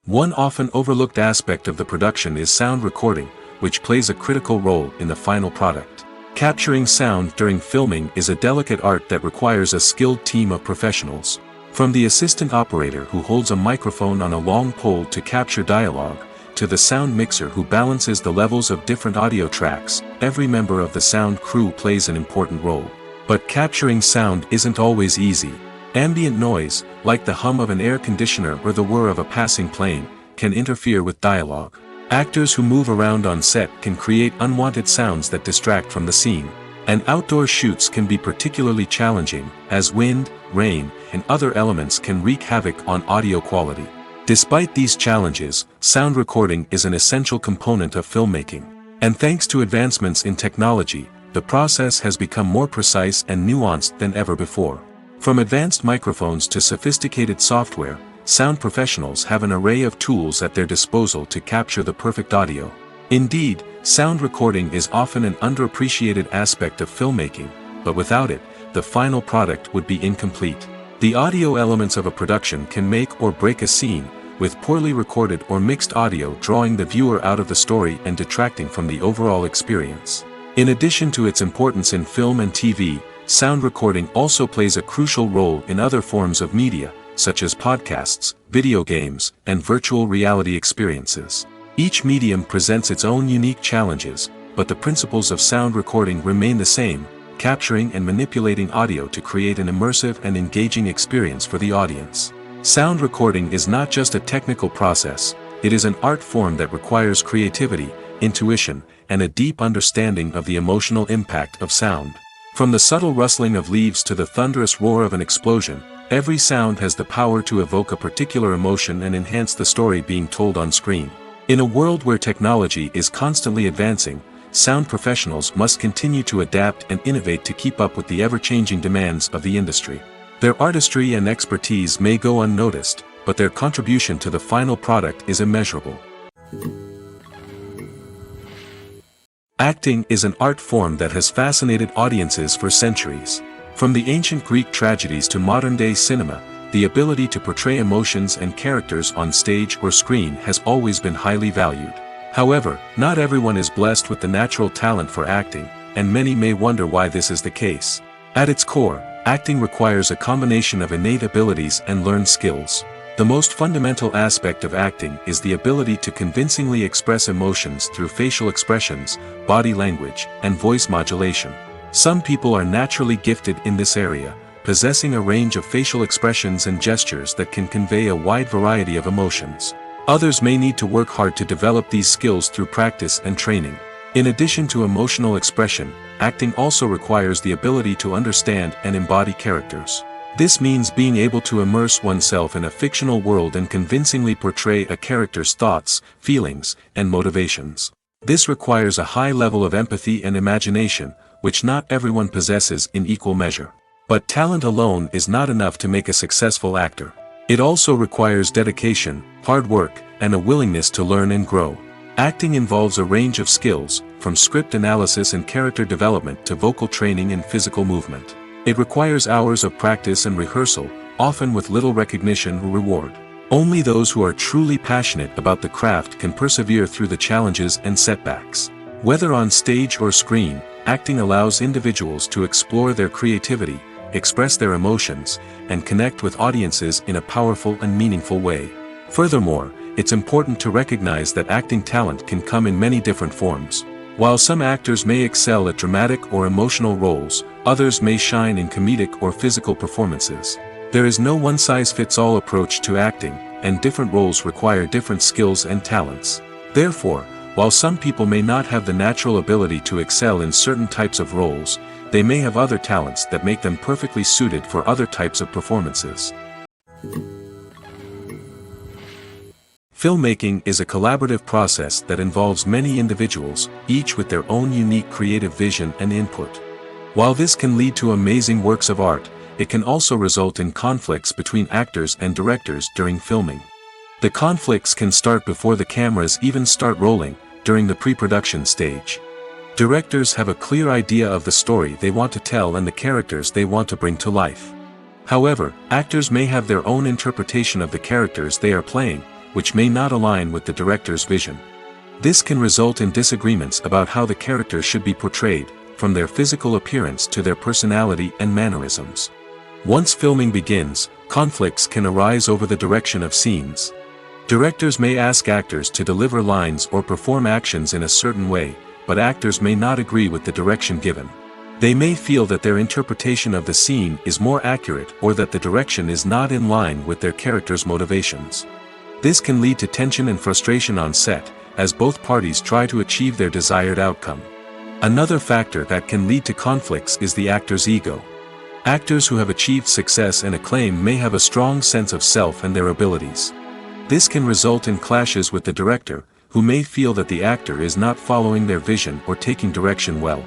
One often overlooked aspect of the production is sound recording, which plays a critical role in the final product. Capturing sound during filming is a delicate art that requires a skilled team of professionals. From the assistant operator who holds a microphone on a long pole to capture dialogue, to the sound mixer who balances the levels of different audio tracks, every member of the sound crew plays an important role. But capturing sound isn't always easy. Ambient noise, like the hum of an air conditioner or the whir of a passing plane, can interfere with dialogue. Actors who move around on set can create unwanted sounds that distract from the scene. And outdoor shoots can be particularly challenging, as wind, rain, and other elements can wreak havoc on audio quality. Despite these challenges, sound recording is an essential component of filmmaking. And thanks to advancements in technology, the process has become more precise and nuanced than ever before. From advanced microphones to sophisticated software, sound professionals have an array of tools at their disposal to capture the perfect audio. Indeed, sound recording is often an underappreciated aspect of filmmaking, but without it, the final product would be incomplete. The audio elements of a production can make or break a scene, with poorly recorded or mixed audio drawing the viewer out of the story and detracting from the overall experience. In addition to its importance in film and TV, sound recording also plays a crucial role in other forms of media, such as podcasts, video games, and virtual reality experiences. Each medium presents its own unique challenges, but the principles of sound recording remain the same, capturing and manipulating audio to create an immersive and engaging experience for the audience. Sound recording is not just a technical process, it is an art form that requires creativity, intuition, and a deep understanding of the emotional impact of sound. From the subtle rustling of leaves to the thunderous roar of an explosion, every sound has the power to evoke a particular emotion and enhance the story being told on screen. In a world where technology is constantly advancing, sound professionals must continue to adapt and innovate to keep up with the ever-changing demands of the industry. Their artistry and expertise may go unnoticed, but their contribution to the final product is immeasurable. Acting is an art form that has fascinated audiences for centuries. From the ancient Greek tragedies to modern-day cinema, the ability to portray emotions and characters on stage or screen has always been highly valued. However, not everyone is blessed with the natural talent for acting, and many may wonder why this is the case. At its core, acting requires a combination of innate abilities and learned skills. The most fundamental aspect of acting is the ability to convincingly express emotions through facial expressions, body language, and voice modulation. Some people are naturally gifted in this area, possessing a range of facial expressions and gestures that can convey a wide variety of emotions. Others may need to work hard to develop these skills through practice and training. In addition to emotional expression, acting also requires the ability to understand and embody characters. This means being able to immerse oneself in a fictional world and convincingly portray a character's thoughts, feelings, and motivations. This requires a high level of empathy and imagination, which not everyone possesses in equal measure. But talent alone is not enough to make a successful actor. It also requires dedication, hard work, and a willingness to learn and grow. Acting involves a range of skills, from script analysis and character development to vocal training and physical movement. It requires hours of practice and rehearsal, often with little recognition or reward. Only those who are truly passionate about the craft can persevere through the challenges and setbacks. Whether on stage or screen, acting allows individuals to explore their creativity, express their emotions, and connect with audiences in a powerful and meaningful way. Furthermore, it's important to recognize that acting talent can come in many different forms. While some actors may excel at dramatic or emotional roles, others may shine in comedic or physical performances. There is no one-size-fits-all approach to acting, and different roles require different skills and talents. Therefore, while some people may not have the natural ability to excel in certain types of roles, they may have other talents that make them perfectly suited for other types of performances. Filmmaking is a collaborative process that involves many individuals, each with their own unique creative vision and input. While this can lead to amazing works of art, it can also result in conflicts between actors and directors during filming. The conflicts can start before the cameras even start rolling, during the pre-production stage. Directors have a clear idea of the story they want to tell and the characters they want to bring to life. However, actors may have their own interpretation of the characters they are playing, which may not align with the director's vision. This can result in disagreements about how the characters should be portrayed, from their physical appearance to their personality and mannerisms. Once filming begins, conflicts can arise over the direction of scenes. Directors may ask actors to deliver lines or perform actions in a certain way, but actors may not agree with the direction given. They may feel that their interpretation of the scene is more accurate or that the direction is not in line with their character's motivations. This can lead to tension and frustration on set, as both parties try to achieve their desired outcome. Another factor that can lead to conflicts is the actor's ego. Actors who have achieved success and acclaim may have a strong sense of self and their abilities. This can result in clashes with the director, who may feel that the actor is not following their vision or taking direction well.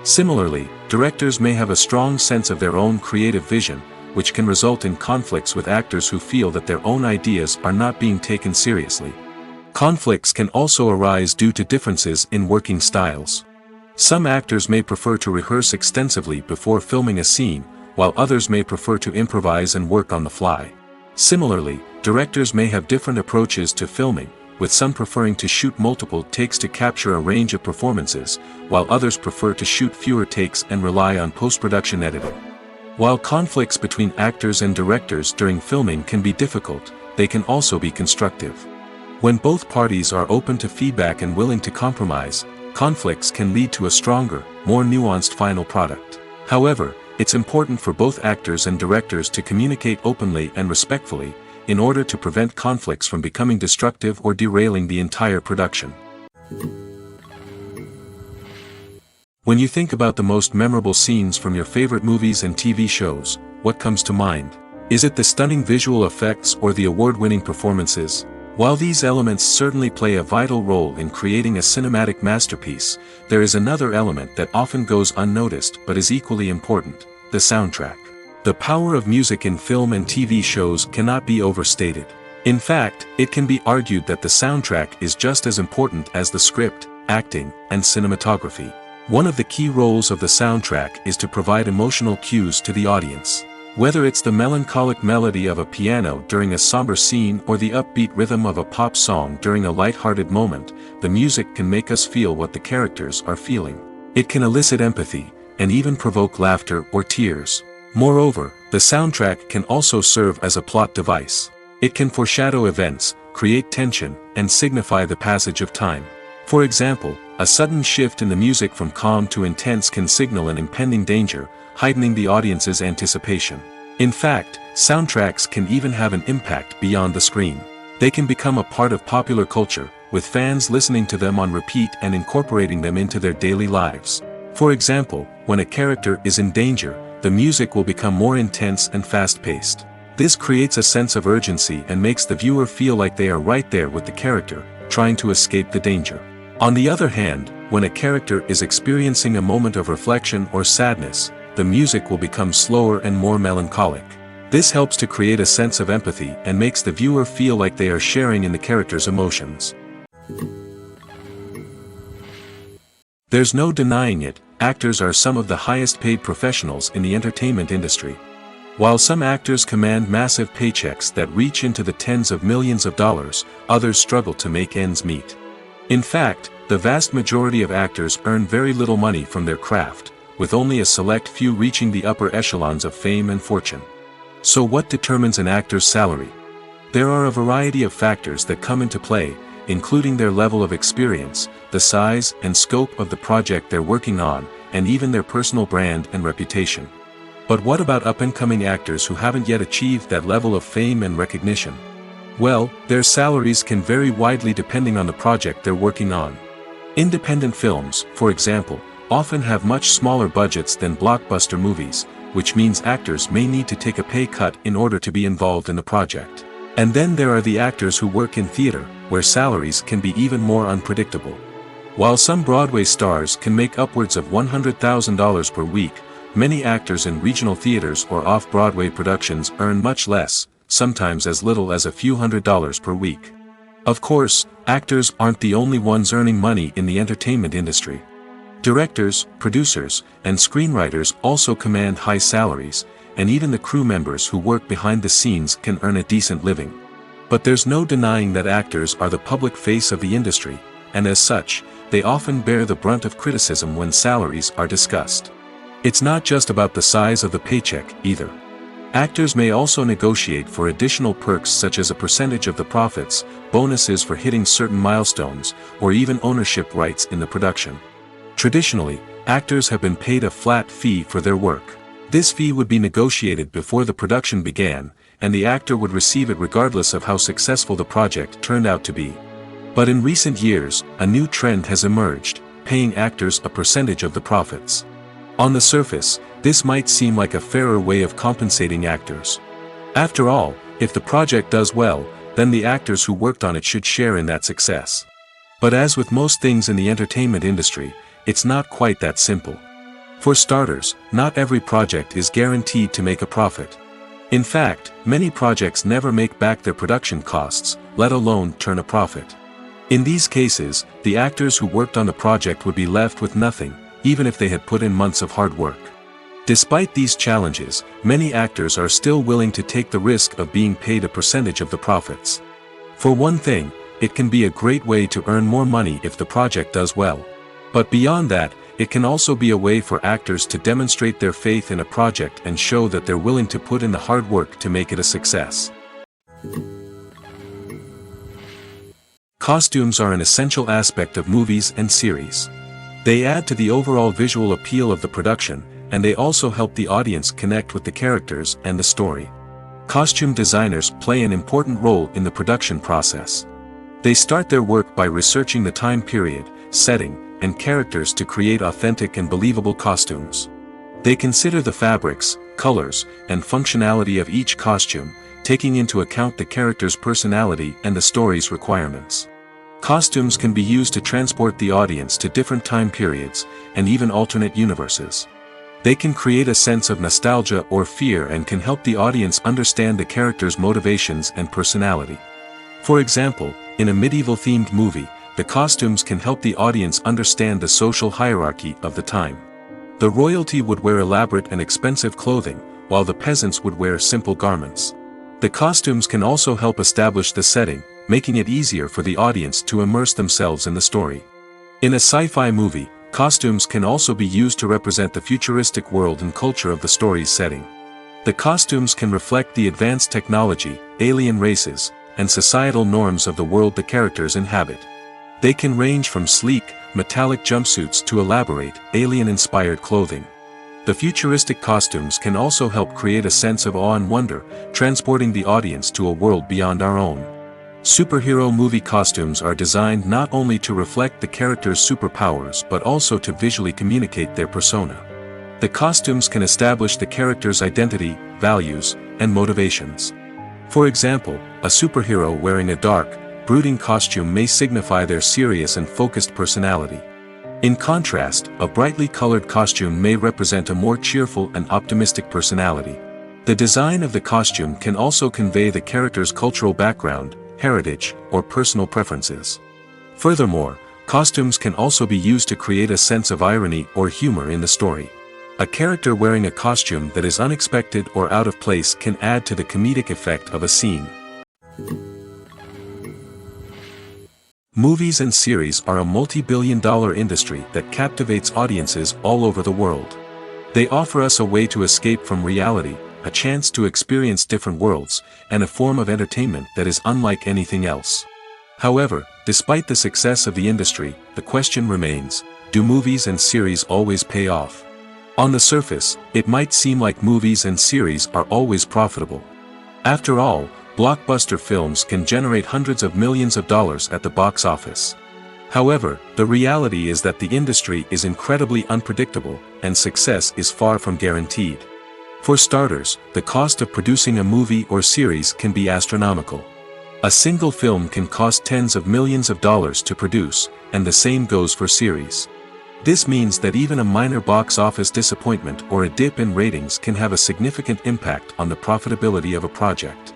Similarly, directors may have a strong sense of their own creative vision, which can result in conflicts with actors who feel that their own ideas are not being taken seriously. Conflicts can also arise due to differences in working styles. Some actors may prefer to rehearse extensively before filming a scene, while others may prefer to improvise and work on the fly. Similarly, directors may have different approaches to filming, with some preferring to shoot multiple takes to capture a range of performances, while others prefer to shoot fewer takes and rely on post-production editing. While conflicts between actors and directors during filming can be difficult, they can also be constructive. When both parties are open to feedback and willing to compromise, conflicts can lead to a stronger, more nuanced final product. However, it's important for both actors and directors to communicate openly and respectfully, in order to prevent conflicts from becoming destructive or derailing the entire production. When you think about the most memorable scenes from your favorite movies and TV shows, what comes to mind? Is it the stunning visual effects or the award-winning performances? While these elements certainly play a vital role in creating a cinematic masterpiece, there is another element that often goes unnoticed but is equally important: the soundtrack. The power of music in film and TV shows cannot be overstated. In fact, it can be argued that the soundtrack is just as important as the script, acting, and cinematography. One of the key roles of the soundtrack is to provide emotional cues to the audience. Whether it's the melancholic melody of a piano during a somber scene or the upbeat rhythm of a pop song during a light-hearted moment, the music can make us feel what the characters are feeling. It can elicit empathy, and even provoke laughter or tears. Moreover, the soundtrack can also serve as a plot device. It can foreshadow events, create tension, and signify the passage of time. For example, a sudden shift in the music from calm to intense can signal an impending danger, heightening the audience's anticipation. In fact, soundtracks can even have an impact beyond the screen. They can become a part of popular culture, with fans listening to them on repeat and incorporating them into their daily lives. For example, when a character is in danger, the music will become more intense and fast-paced. This creates a sense of urgency and makes the viewer feel like they are right there with the character, trying to escape the danger. On the other hand, when a character is experiencing a moment of reflection or sadness, the music will become slower and more melancholic. This helps to create a sense of empathy and makes the viewer feel like they are sharing in the character's emotions. There's no denying it, actors are some of the highest paid professionals in the entertainment industry. While some actors command massive paychecks that reach into the tens of millions of dollars, others struggle to make ends meet. In fact, the vast majority of actors earn very little money from their craft, with only a select few reaching the upper echelons of fame and fortune. So what determines an actor's salary? There are a variety of factors that come into play, including their level of experience, the size and scope of the project they're working on, and even their personal brand and reputation. But what about up-and-coming actors who haven't yet achieved that level of fame and recognition? Well, their salaries can vary widely depending on the project they're working on. Independent films, for example, often have much smaller budgets than blockbuster movies, which means actors may need to take a pay cut in order to be involved in the project. And then there are the actors who work in theater, where salaries can be even more unpredictable. While some Broadway stars can make upwards of $100,000 per week, many actors in regional theaters or off-Broadway productions earn much less, sometimes as little as a few $100s per week. Of course, actors aren't the only ones earning money in the entertainment industry. Directors, producers, and screenwriters also command high salaries, and even the crew members who work behind the scenes can earn a decent living. But there's no denying that actors are the public face of the industry, and as such, they often bear the brunt of criticism when salaries are discussed. It's not just about the size of the paycheck, either. Actors may also negotiate for additional perks such as a percentage of the profits, bonuses for hitting certain milestones, or even ownership rights in the production. Traditionally, actors have been paid a flat fee for their work. This fee would be negotiated before the production began, and the actor would receive it regardless of how successful the project turned out to be. But in recent years, a new trend has emerged, paying actors a percentage of the profits. On the surface, this might seem like a fairer way of compensating actors. After all, if the project does well, then the actors who worked on it should share in that success. But as with most things in the entertainment industry, it's not quite that simple. For starters, not every project is guaranteed to make a profit. In fact, many projects never make back their production costs, let alone turn a profit. In these cases, the actors who worked on the project would be left with nothing, even if they had put in months of hard work. Despite these challenges, many actors are still willing to take the risk of being paid a percentage of the profits. For one thing, it can be a great way to earn more money if the project does well. But beyond that, it can also be a way for actors to demonstrate their faith in a project and show that they're willing to put in the hard work to make it a success. Costumes are an essential aspect of movies and series. They add to the overall visual appeal of the production, and they also help the audience connect with the characters and the story. Costume designers play an important role in the production process. They start their work by researching the time period, setting, and characters to create authentic and believable costumes. They consider the fabrics, colors, and functionality of each costume, taking into account the character's personality and the story's requirements. Costumes can be used to transport the audience to different time periods, and even alternate universes. They can create a sense of nostalgia or fear and can help the audience understand the character's motivations and personality. For example, in a medieval-themed movie, the costumes can help the audience understand the social hierarchy of the time. The royalty would wear elaborate and expensive clothing, while the peasants would wear simple garments. The costumes can also help establish the setting, making it easier for the audience to immerse themselves in the story. In a sci-fi movie, costumes can also be used to represent the futuristic world and culture of the story's setting. The costumes can reflect the advanced technology, alien races, and societal norms of the world the characters inhabit. They can range from sleek, metallic jumpsuits to elaborate, alien-inspired clothing. The futuristic costumes can also help create a sense of awe and wonder, transporting the audience to a world beyond our own. Superhero movie costumes are designed not only to reflect the character's superpowers but also to visually communicate their persona. The costumes can establish the character's identity, values, and motivations. For example, a superhero wearing a dark, brooding costume may signify their serious and focused personality. In contrast, a brightly colored costume may represent a more cheerful and optimistic personality. The design of the costume can also convey the character's cultural background, heritage, or personal preferences. Furthermore, costumes can also be used to create a sense of irony or humor in the story. A character wearing a costume that is unexpected or out of place can add to the comedic effect of a scene. Movies and series are a multi-billion-dollar industry that captivates audiences all over the world. They offer us a way to escape from reality, a chance to experience different worlds, and a form of entertainment that is unlike anything else. However, despite the success of the industry, the question remains, do movies and series always pay off? On the surface, it might seem like movies and series are always profitable. After all, blockbuster films can generate hundreds of millions of dollars at the box office. However, the reality is that the industry is incredibly unpredictable, and success is far from guaranteed. For starters, the cost of producing a movie or series can be astronomical. A single film can cost tens of millions of dollars to produce, and the same goes for series. This means that even a minor box office disappointment or a dip in ratings can have a significant impact on the profitability of a project.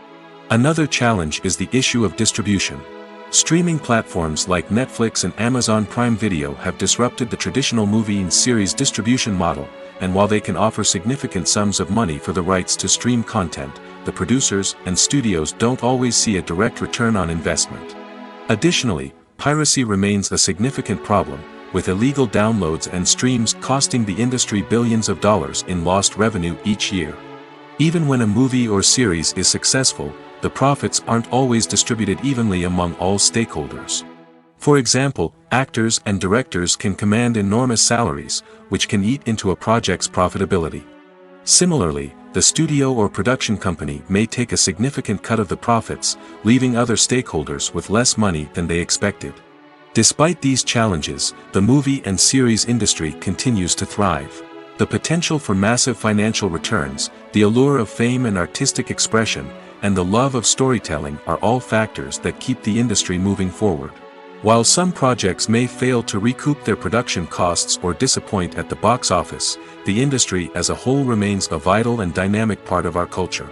Another challenge is the issue of distribution. Streaming platforms like Netflix and Amazon Prime Video have disrupted the traditional movie and series distribution model, and while they can offer significant sums of money for the rights to stream content, the producers and studios don't always see a direct return on investment. Additionally, piracy remains a significant problem, with illegal downloads and streams costing the industry billions of dollars in lost revenue each year. Even when a movie or series is successful, the profits aren't always distributed evenly among all stakeholders. For example, actors and directors can command enormous salaries, which can eat into a project's profitability. Similarly, the studio or production company may take a significant cut of the profits, leaving other stakeholders with less money than they expected. Despite these challenges, the movie and series industry continues to thrive. The potential for massive financial returns, the allure of fame and artistic expression, and the love of storytelling are all factors that keep the industry moving forward. While some projects may fail to recoup their production costs or disappoint at the box office, the industry as a whole remains a vital and dynamic part of our culture.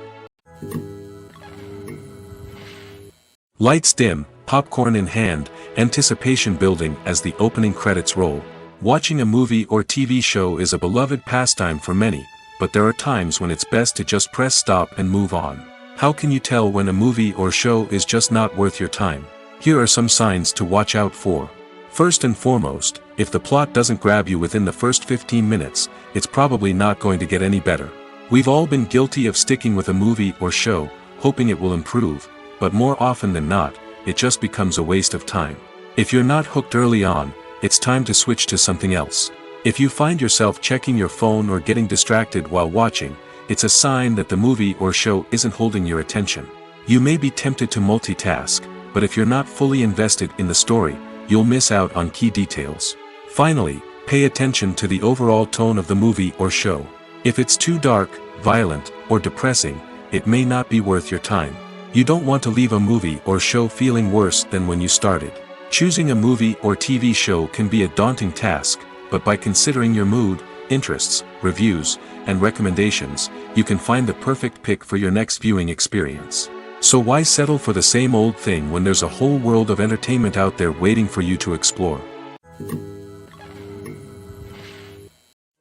Lights dim, popcorn in hand, anticipation building as the opening credits roll. Watching a movie or TV show is a beloved pastime for many, but there are times when it's best to just press stop and move on. How can you tell when a movie or show is just not worth your time? Here are some signs to watch out for. First and foremost, if the plot doesn't grab you within the first 15 minutes, it's probably not going to get any better. We've all been guilty of sticking with a movie or show, hoping it will improve, but more often than not, it just becomes a waste of time. If you're not hooked early on, it's time to switch to something else. If you find yourself checking your phone or getting distracted while watching, it's a sign that the movie or show isn't holding your attention. You may be tempted to multitask, but if you're not fully invested in the story, you'll miss out on key details. Finally, pay attention to the overall tone of the movie or show. If it's too dark, violent, or depressing, it may not be worth your time. You don't want to leave a movie or show feeling worse than when you started. Choosing a movie or TV show can be a daunting task, but by considering your mood, interests, reviews, and recommendations, you can find the perfect pick for your next viewing experience. So why settle for the same old thing when there's a whole world of entertainment out there waiting for you to explore?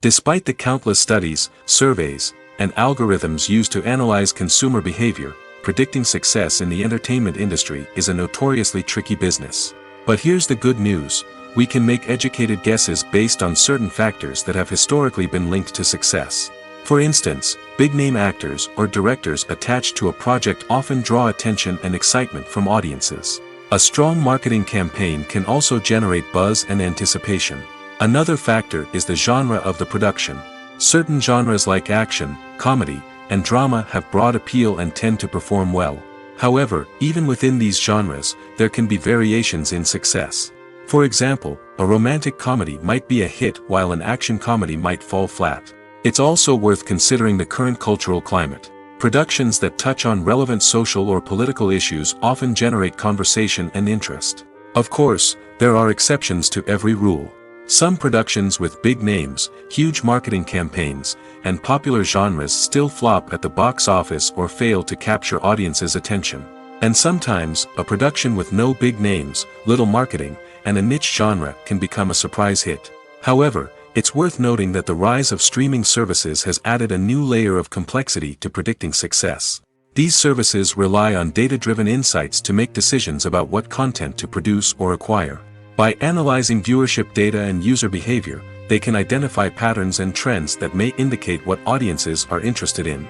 Despite the countless studies, surveys, and algorithms used to analyze consumer behavior, predicting success in the entertainment industry is a notoriously tricky business. But here's the good news: we can make educated guesses based on certain factors that have historically been linked to success. For instance, big-name actors or directors attached to a project often draw attention and excitement from audiences. A strong marketing campaign can also generate buzz and anticipation. Another factor is the genre of the production. Certain genres like action, comedy, and drama have broad appeal and tend to perform well. However, even within these genres, there can be variations in success. For example, a romantic comedy might be a hit while an action comedy might fall flat. It's also worth considering the current cultural climate. Productions that touch on relevant social or political issues often generate conversation and interest. Of course, there are exceptions to every rule. Some productions with big names, huge marketing campaigns, and popular genres still flop at the box office or fail to capture audiences' attention. And sometimes, a production with no big names, little marketing, and a niche genre can become a surprise hit. However, it's worth noting that the rise of streaming services has added a new layer of complexity to predicting success. These services rely on data-driven insights to make decisions about what content to produce or acquire. By analyzing viewership data and user behavior, they can identify patterns and trends that may indicate what audiences are interested in.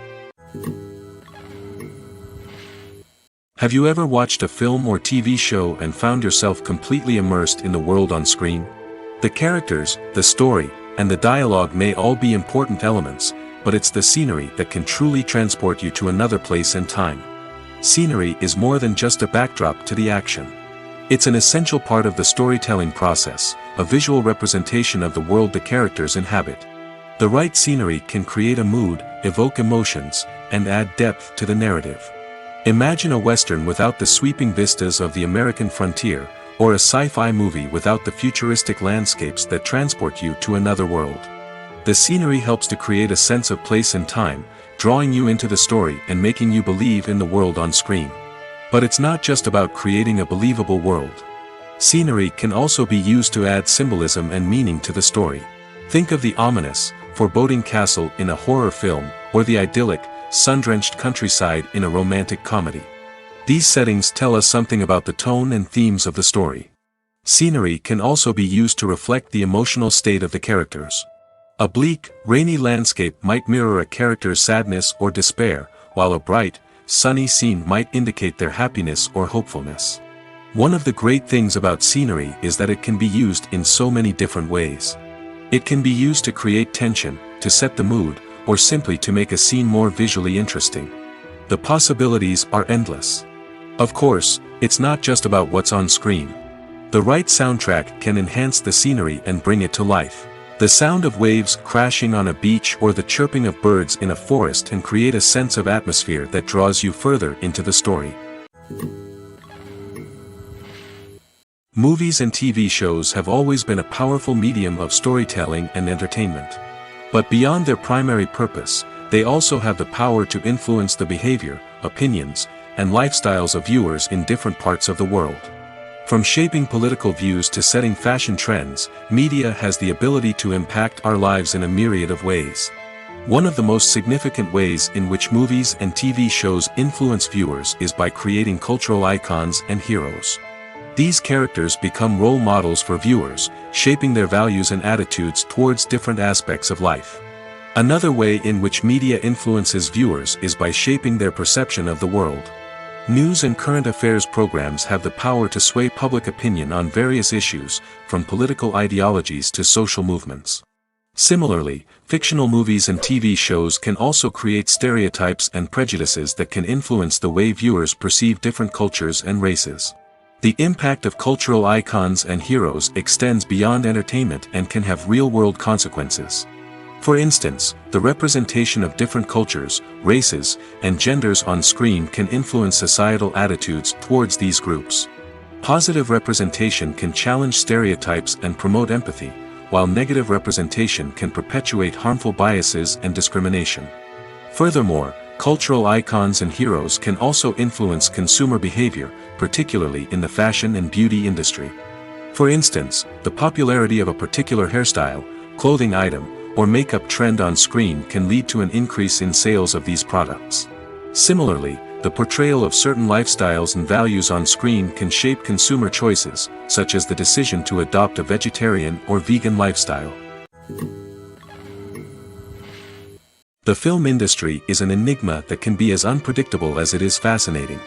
Have you ever watched a film or TV show and found yourself completely immersed in the world on screen? The characters, the story, and the dialogue may all be important elements, but it's the scenery that can truly transport you to another place and time. Scenery is more than just a backdrop to the action. It's an essential part of the storytelling process, a visual representation of the world the characters inhabit. The right scenery can create a mood, evoke emotions, and add depth to the narrative. Imagine a Western without the sweeping vistas of the American frontier, or a sci-fi movie without the futuristic landscapes that transport you to another world. The scenery helps to create a sense of place and time, drawing you into the story and making you believe in the world on screen. But it's not just about creating a believable world. Scenery can also be used to add symbolism and meaning to the story. Think of the ominous, foreboding castle in a horror film, or the idyllic, sun-drenched countryside in a romantic comedy. These settings tell us something about the tone and themes of the story. Scenery can also be used to reflect the emotional state of the characters. A bleak, rainy landscape might mirror a character's sadness or despair, while a bright, sunny scene might indicate their happiness or hopefulness. One of the great things about scenery is that it can be used in so many different ways. It can be used to create tension, to set the mood, or simply to make a scene more visually interesting. The possibilities are endless. Of course, it's not just about what's on screen. The right soundtrack can enhance the scenery and bring it to life. The sound of waves crashing on a beach or the chirping of birds in a forest can create a sense of atmosphere that draws you further into the story. Movies and TV shows have always been a powerful medium of storytelling and entertainment. But beyond their primary purpose, they also have the power to influence the behavior, opinions, and lifestyles of viewers in different parts of the world. From shaping political views to setting fashion trends, media has the ability to impact our lives in a myriad of ways. One of the most significant ways in which movies and TV shows influence viewers is by creating cultural icons and heroes. These characters become role models for viewers, shaping their values and attitudes towards different aspects of life. Another way in which media influences viewers is by shaping their perception of the world. News and current affairs programs have the power to sway public opinion on various issues, from political ideologies to social movements. Similarly, fictional movies and TV shows can also create stereotypes and prejudices that can influence the way viewers perceive different cultures and races. The impact of cultural icons and heroes extends beyond entertainment and can have real-world consequences. For instance, the representation of different cultures, races, and genders on screen can influence societal attitudes towards these groups. Positive representation can challenge stereotypes and promote empathy, while negative representation can perpetuate harmful biases and discrimination. Furthermore, cultural icons and heroes can also influence consumer behavior, particularly in the fashion and beauty industry. For instance, the popularity of a particular hairstyle, clothing item, or makeup trend on screen can lead to an increase in sales of these products. Similarly, the portrayal of certain lifestyles and values on screen can shape consumer choices, such as the decision to adopt a vegetarian or vegan lifestyle. The film industry is an enigma that can be as unpredictable as it is fascinating.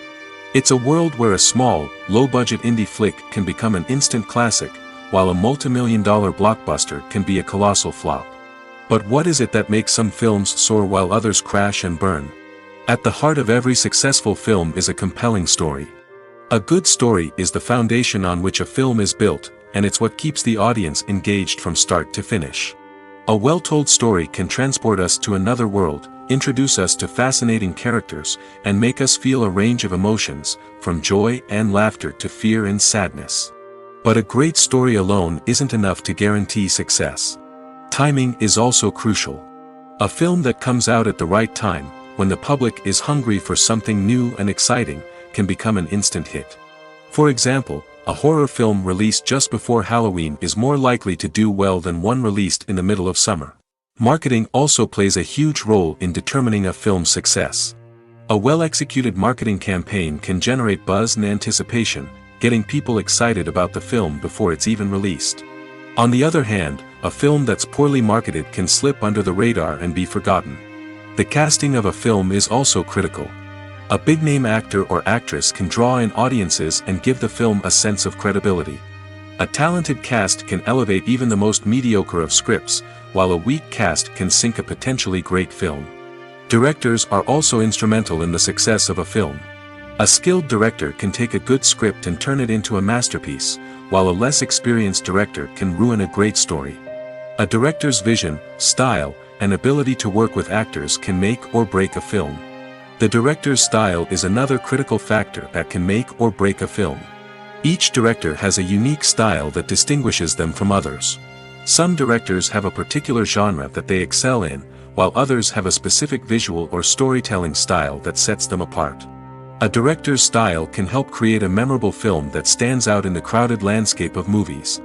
It's a world where a small, low-budget indie flick can become an instant classic, while a multi-million-dollar blockbuster can be a colossal flop. But what is it that makes some films soar while others crash and burn? At the heart of every successful film is a compelling story. A good story is the foundation on which a film is built, and it's what keeps the audience engaged from start to finish. A well-told story can transport us to another world, introduce us to fascinating characters, and make us feel a range of emotions, from joy and laughter to fear and sadness. But a great story alone isn't enough to guarantee success. Timing is also crucial. A film that comes out at the right time, when the public is hungry for something new and exciting, can become an instant hit. For example, a horror film released just before Halloween is more likely to do well than one released in the middle of summer. Marketing also plays a huge role in determining a film's success. A well-executed marketing campaign can generate buzz and anticipation, getting people excited about the film before it's even released. On the other hand, a film that's poorly marketed can slip under the radar and be forgotten. The casting of a film is also critical. A big-name actor or actress can draw in audiences and give the film a sense of credibility. A talented cast can elevate even the most mediocre of scripts, while a weak cast can sink a potentially great film. Directors are also instrumental in the success of a film. A skilled director can take a good script and turn it into a masterpiece, while a less experienced director can ruin a great story. A director's vision, style, and ability to work with actors can make or break a film. The director's style is another critical factor that can make or break a film. Each director has a unique style that distinguishes them from others. Some directors have a particular genre that they excel in, while others have a specific visual or storytelling style that sets them apart. A director's style can help create a memorable film that stands out in the crowded landscape of movies.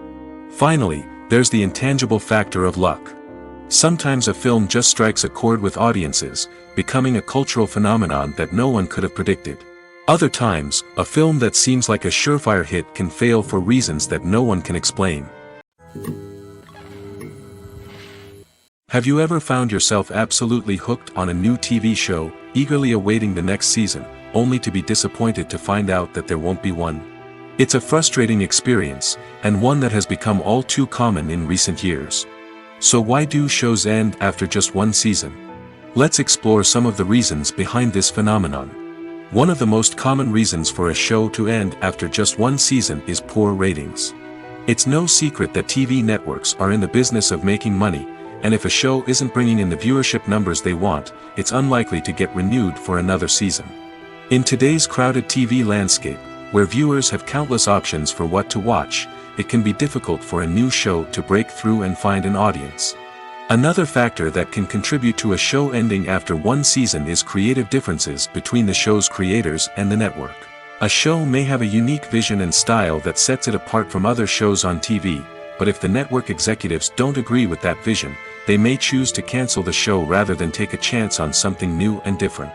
Finally, there's the intangible factor of luck. Sometimes a film just strikes a chord with audiences, becoming a cultural phenomenon that no one could have predicted. Other times, a film that seems like a surefire hit can fail for reasons that no one can explain. Have you ever found yourself absolutely hooked on a new TV show, eagerly awaiting the next season, only to be disappointed to find out that there won't be one? It's a frustrating experience, and one that has become all too common in recent years. So why do shows end after just one season? Let's explore some of the reasons behind this phenomenon. One of the most common reasons for a show to end after just one season is poor ratings. It's no secret that TV networks are in the business of making money, and if a show isn't bringing in the viewership numbers they want, it's unlikely to get renewed for another season. In today's crowded TV landscape, where viewers have countless options for what to watch, it can be difficult for a new show to break through and find an audience. Another factor that can contribute to a show ending after one season is creative differences between the show's creators and the network. A show may have a unique vision and style that sets it apart from other shows on TV, but if the network executives don't agree with that vision, they may choose to cancel the show rather than take a chance on something new and different.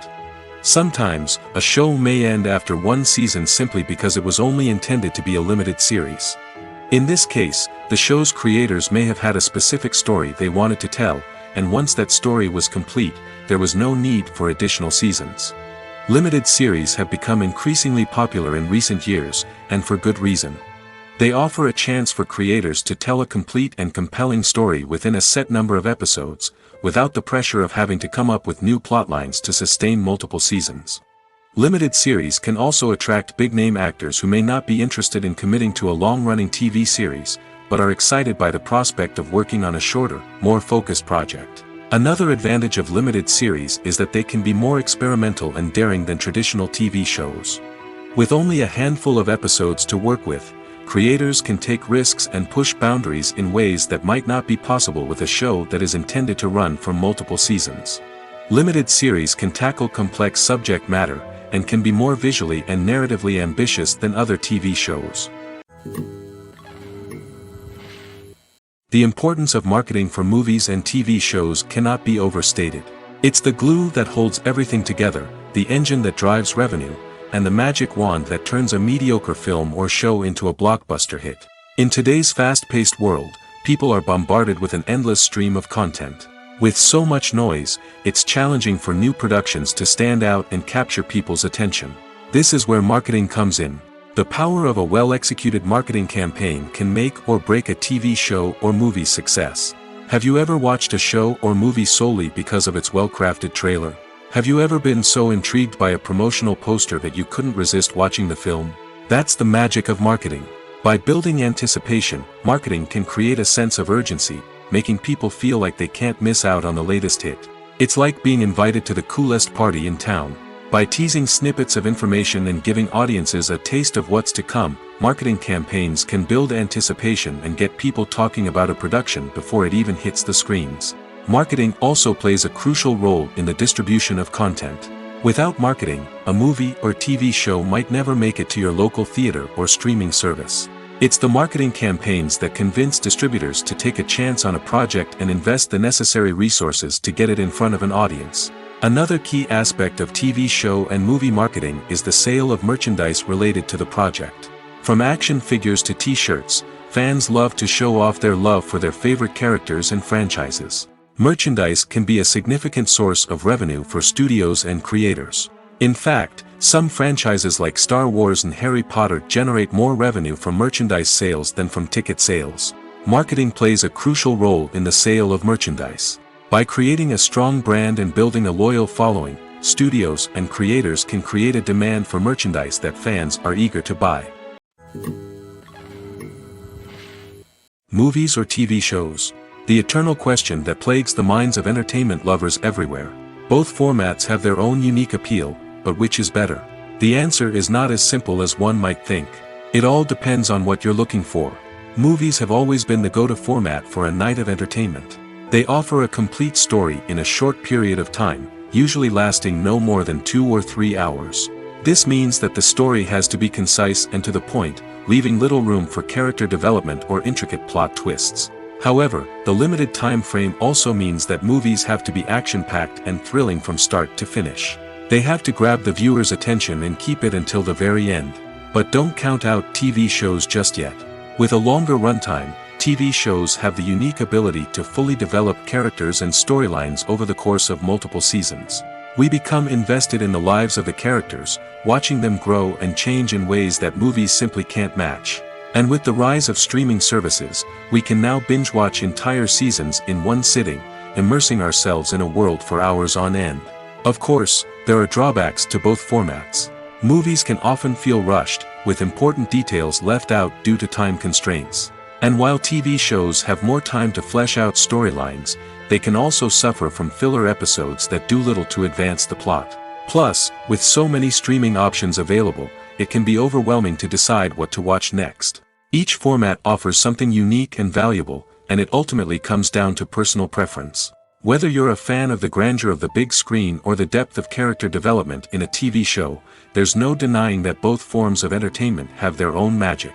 Sometimes, a show may end after one season simply because it was only intended to be a limited series. In this case, the show's creators may have had a specific story they wanted to tell, and once that story was complete, there was no need for additional seasons. Limited series have become increasingly popular in recent years, and for good reason. They offer a chance for creators to tell a complete and compelling story within a set number of episodes, without the pressure of having to come up with new plotlines to sustain multiple seasons. Limited series can also attract big-name actors who may not be interested in committing to a long-running TV series, but are excited by the prospect of working on a shorter, more focused project. Another advantage of limited series is that they can be more experimental and daring than traditional TV shows. With only a handful of episodes to work with, creators can take risks and push boundaries in ways that might not be possible with a show that is intended to run for multiple seasons. Limited series can tackle complex subject matter, and can be more visually and narratively ambitious than other TV shows. The importance of marketing for movies and TV shows cannot be overstated. It's the glue that holds everything together, the engine that drives revenue, and the magic wand that turns a mediocre film or show into a blockbuster hit. In today's fast-paced world, people are bombarded with an endless stream of content. With so much noise, it's challenging for new productions to stand out and capture people's attention. This is where marketing comes in. The power of a well-executed marketing campaign can make or break a TV show or movie's success. Have you ever watched a show or movie solely because of its well-crafted trailer? Have you ever been so intrigued by a promotional poster that you couldn't resist watching the film? That's the magic of marketing. By building anticipation, marketing can create a sense of urgency, making people feel like they can't miss out on the latest hit. It's like being invited to the coolest party in town. By teasing snippets of information and giving audiences a taste of what's to come, marketing campaigns can build anticipation and get people talking about a production before it even hits the screens. Marketing also plays a crucial role in the distribution of content. Without marketing, a movie or TV show might never make it to your local theater or streaming service. It's the marketing campaigns that convince distributors to take a chance on a project and invest the necessary resources to get it in front of an audience. Another key aspect of TV show and movie marketing is the sale of merchandise related to the project. From action figures to t-shirts, fans love to show off their love for their favorite characters and franchises. Merchandise can be a significant source of revenue for studios and creators. In fact, some franchises like Star Wars and Harry Potter generate more revenue from merchandise sales than from ticket sales. Marketing plays a crucial role in the sale of merchandise. By creating a strong brand and building a loyal following, studios and creators can create a demand for merchandise that fans are eager to buy. Movies or TV shows? The eternal question that plagues the minds of entertainment lovers everywhere. Both formats have their own unique appeal, but which is better? The answer is not as simple as one might think. It all depends on what you're looking for. Movies have always been the go-to format for a night of entertainment. They offer a complete story in a short period of time, usually lasting no more than 2 or 3 hours. This means that the story has to be concise and to the point, leaving little room for character development or intricate plot twists. However, the limited time frame also means that movies have to be action-packed and thrilling from start to finish. They have to grab the viewer's attention and keep it until the very end. But don't count out TV shows just yet. With a longer runtime, TV shows have the unique ability to fully develop characters and storylines over the course of multiple seasons. We become invested in the lives of the characters, watching them grow and change in ways that movies simply can't match. And with the rise of streaming services, we can now binge-watch entire seasons in one sitting, immersing ourselves in a world for hours on end. Of course, there are drawbacks to both formats. Movies can often feel rushed, with important details left out due to time constraints. And while TV shows have more time to flesh out storylines, they can also suffer from filler episodes that do little to advance the plot. Plus, with so many streaming options available, it can be overwhelming to decide what to watch next. Each format offers something unique and valuable, and it ultimately comes down to personal preference. Whether you're a fan of the grandeur of the big screen or the depth of character development in a TV show, there's no denying that both forms of entertainment have their own magic.